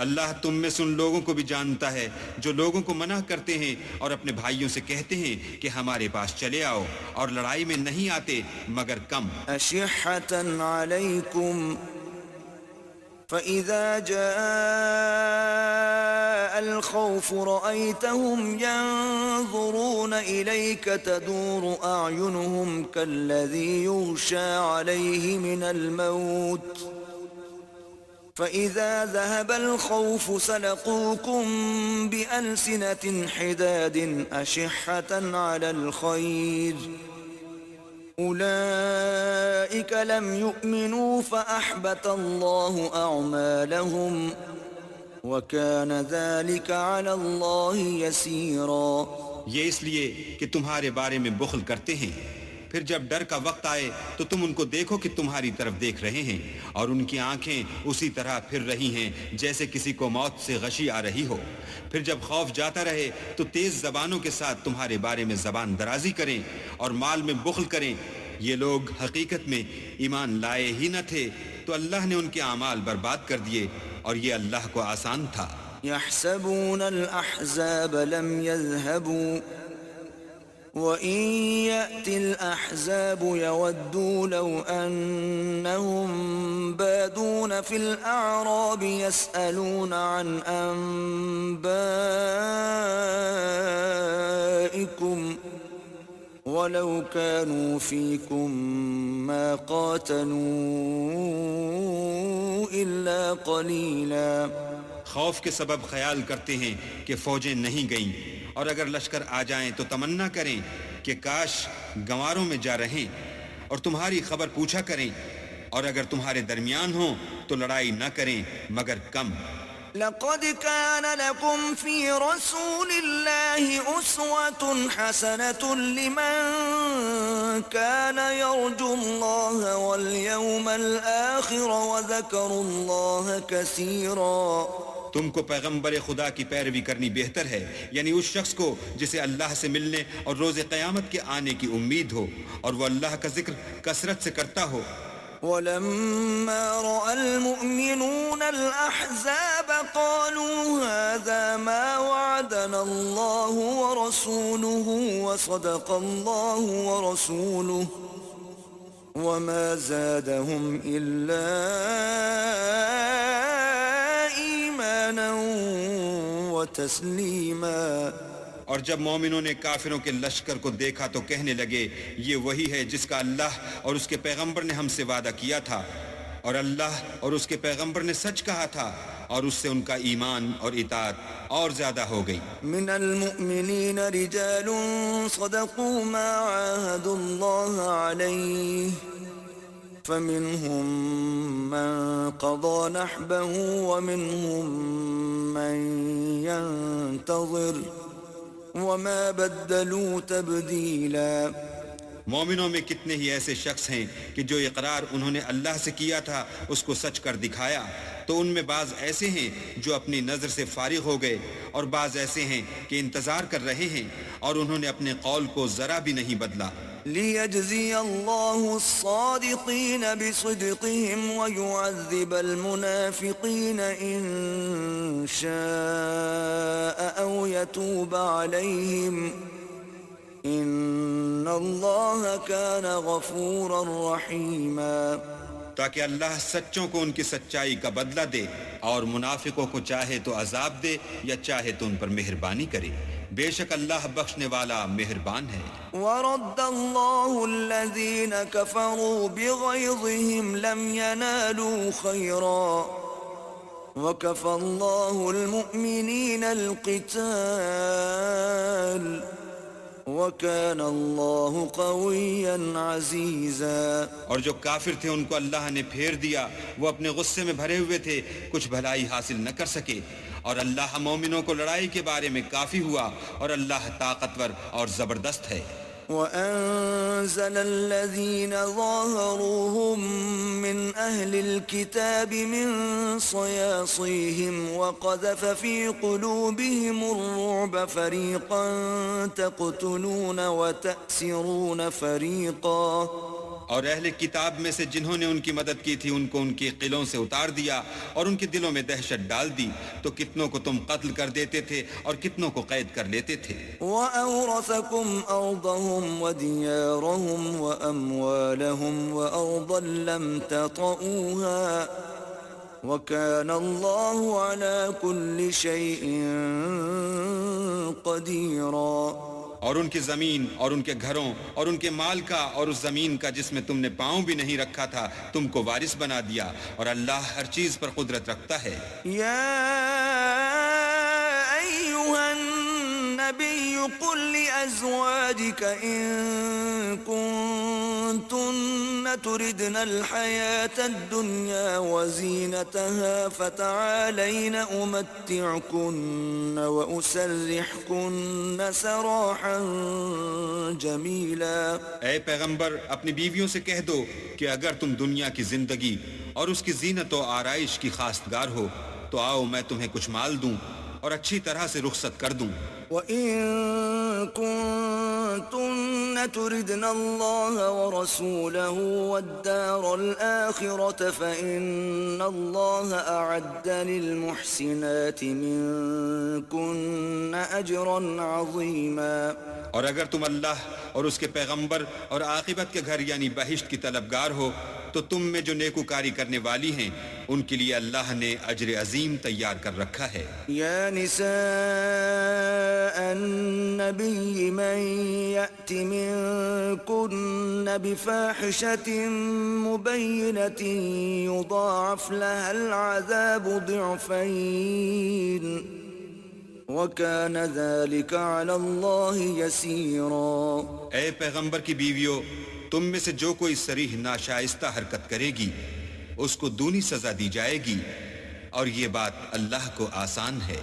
اللہ تم میں سے ان لوگوں کو بھی جانتا ہے جو لوگوں کو منع کرتے ہیں اور اپنے بھائیوں سے کہتے ہیں کہ ہمارے پاس چلے آؤ، اور لڑائی میں نہیں آتے مگر کم۔ أشحة عليكم فإذا جاء الخوف رأيتهم ينظرون إليك تدور أعينهم كالذي يغشى عليه من الموت فإذا ذهب الخوف سلقوكم بألسنة حداد أشحة على الخير أولئك لم يؤمنوا فأحبط الله أعمالهم وكان ذلك على الله يسيرا۔ یہ اس لیے کہ تمہارے بارے میں بخل کرتے ہیں، پھر جب ڈر کا وقت آئے تو تم ان کو دیکھو کہ تمہاری طرف دیکھ رہے ہیں، اور ان کی آنکھیں اسی طرح پھر رہی ہیں جیسے کسی کو موت سے غشی آ رہی ہو۔ پھر جب خوف جاتا رہے تو تیز زبانوں کے ساتھ تمہارے بارے میں زبان درازی کریں اور مال میں بخل کریں۔ یہ لوگ حقیقت میں ایمان لائے ہی نہ تھے تو اللہ نے ان کے اعمال برباد کر دیے، اور یہ اللہ کو آسان تھا۔ يحسبون الأحزاب لم يذهبوا وإن يأتي الأحزاب يودوا لو أنهم بادون في الأعراب يسألون عن أنبائكم ولو كانوا فيكم ما قاتلوا إلا قليلا۔ خوف کے سبب خیال کرتے ہیں کہ فوجیں نہیں گئیں، اور اگر لشکر آ جائیں تو تمنا کریں کہ کاش گنواروں میں جا رہیں اور تمہاری خبر پوچھا کریں، اور اگر تمہارے درمیان ہوں تو لڑائی نہ کریں مگر کم۔ لقد كان لكم في رسول الله أسوة حسنة لمن كان يرجو الله واليوم الآخر وذكر الله كثيرا۔ تم کو پیغمبر خدا کی پیروی کرنی بہتر ہے، یعنی اس شخص کو جسے اللہ سے ملنے اور روز قیامت کے آنے کی امید ہو اور وہ اللہ کا ذکر کثرت سے کرتا ہو۔ ولما رأى المؤمنون الأحزاب قالوا هذا ما وعدنا الله ورسوله وصدق الله ورسوله وما زادهم إلا إيمانا وتسليما۔ اور جب مومنوں نے کافروں کے لشکر کو دیکھا تو کہنے لگے یہ وہی ہے جس کا اللہ اور اس کے پیغمبر نے ہم سے وعدہ کیا تھا، اور اللہ اور اس کے پیغمبر نے سچ کہا تھا، اور اس سے ان کا ایمان اور اطاعت اور زیادہ ہو گئی۔ من المؤمنین رجال صدقوا ما عاهدوا الله عليه فمنهم من قضى نحبه ومنهم من ينتظر وما بدلوا تبدیلا۔ مومنوں میں کتنے ہی ایسے شخص ہیں کہ جو اقرار انہوں نے اللہ سے کیا تھا اس کو سچ کر دکھایا، تو ان میں بعض ایسے ہیں جو اپنی نظر سے فارغ ہو گئے، اور بعض ایسے ہیں کہ انتظار کر رہے ہیں، اور انہوں نے اپنے قول کو ذرا بھی نہیں بدلا۔ ليجزي الله الصادقين بصدقهم ويعذب المنافقين إن شاء أو يتوب عليهم إن الله كان غفورا رحيما. تاکہ اللہ سچوں کو ان کی سچائی کا بدلہ دے اور منافقوں کو چاہے تو عذاب دے یا چاہے تو ان پر مہربانی کرے. بے شک اللہ بخشنے والا مہربان ہے. ورد الله الذين كفروا بغيظهم لم ينالوا خيرا وكفى الله المؤمنين القتال وَكَانَ اللَّهُ قَوِيًّا عَزِيزًا. اور جو کافر تھے ان کو اللہ نے پھیر دیا، وہ اپنے غصے میں بھرے ہوئے تھے، کچھ بھلائی حاصل نہ کر سکے، اور اللہ مومنوں کو لڑائی کے بارے میں کافی ہوا، اور اللہ طاقتور اور زبردست ہے. وَأَنزَلَ الَّذِينَ ظَاهَرُوهُم مِّنْ أَهْلِ الْكِتَابِ مِنْ صَيَاصِيهِمْ وَقَذَفَ فِي قُلُوبِهِمُ الرُّعْبَ فَرِيقًا تَقْتُلُونَ وَتَأْسِرُونَ فَرِيقًا. اور اہل کتاب میں سے جنہوں نے ان کی مدد کی تھی ان کو ان کے قلعوں سے اتار دیا اور ان کے دلوں میں دہشت ڈال دی، تو کتنوں کو تم قتل کر دیتے تھے اور کتنوں کو قید کر لیتے تھے. وَأَوْرَثَكُمْ أَرْضَهُمْ وَدِيَارَهُمْ وَأَمْوَالَهُمْ وَأَرْضًا لَمْ تَطَئُوهَا وَكَانَ اللَّهُ عَلَى كُلِّ شَيْءٍ قَدِيرًا. اور ان کی زمین اور ان کے گھروں اور ان کے مال کا اور اس زمین کا جس میں تم نے پاؤں بھی نہیں رکھا تھا تم کو وارث بنا دیا، اور اللہ ہر چیز پر قدرت رکھتا ہے. یا ایھا النبی قل لأزواجک ان کنتن تردن الحیاة الدنیا وزینتها فتعالین امتعکن واسرحکن سراحا جمیلا. اے پیغمبر اپنی بیویوں سے کہہ دو کہ اگر تم دنیا کی زندگی اور اس کی زینت و آرائش کی خواستگار ہو تو آؤ میں تمہیں کچھ مال دوں اور اچھی طرح سے رخصت کر دوں. وَإِن كُنتُنَّ تُرِدْنَ اللَّهَ وَرَسُولَهُ وَالدَّارَ الْآخِرَةَ فَإِنَّ اللَّهَ أَعَدَّ لِلْمُحْسِنَاتِ مِنكُنَّ أَجْرًا عَظِيمًا. اور اگر تم اللہ اور اس کے پیغمبر اور عاقبت کے گھر یعنی بہشت کی طلبگار ہو تو تم میں جو نیکوکاری کرنے والی ہیں ان کے لیے اللہ نے اجر عظیم تیار کر رکھا ہے. یا نساء النبی من یأت منکن بفاحشة مبینة یضاعف لها العذاب ضعفین وَكَانَ ذَلِكَ عَلَى اللَّهِ يَسِيرًا. اے پیغمبر کی بیویوں، تم میں سے جو کوئی صریح ناشائستہ حرکت کرے گی اس کو دونی سزا دی جائے گی، اور یہ بات اللہ کو آسان ہے.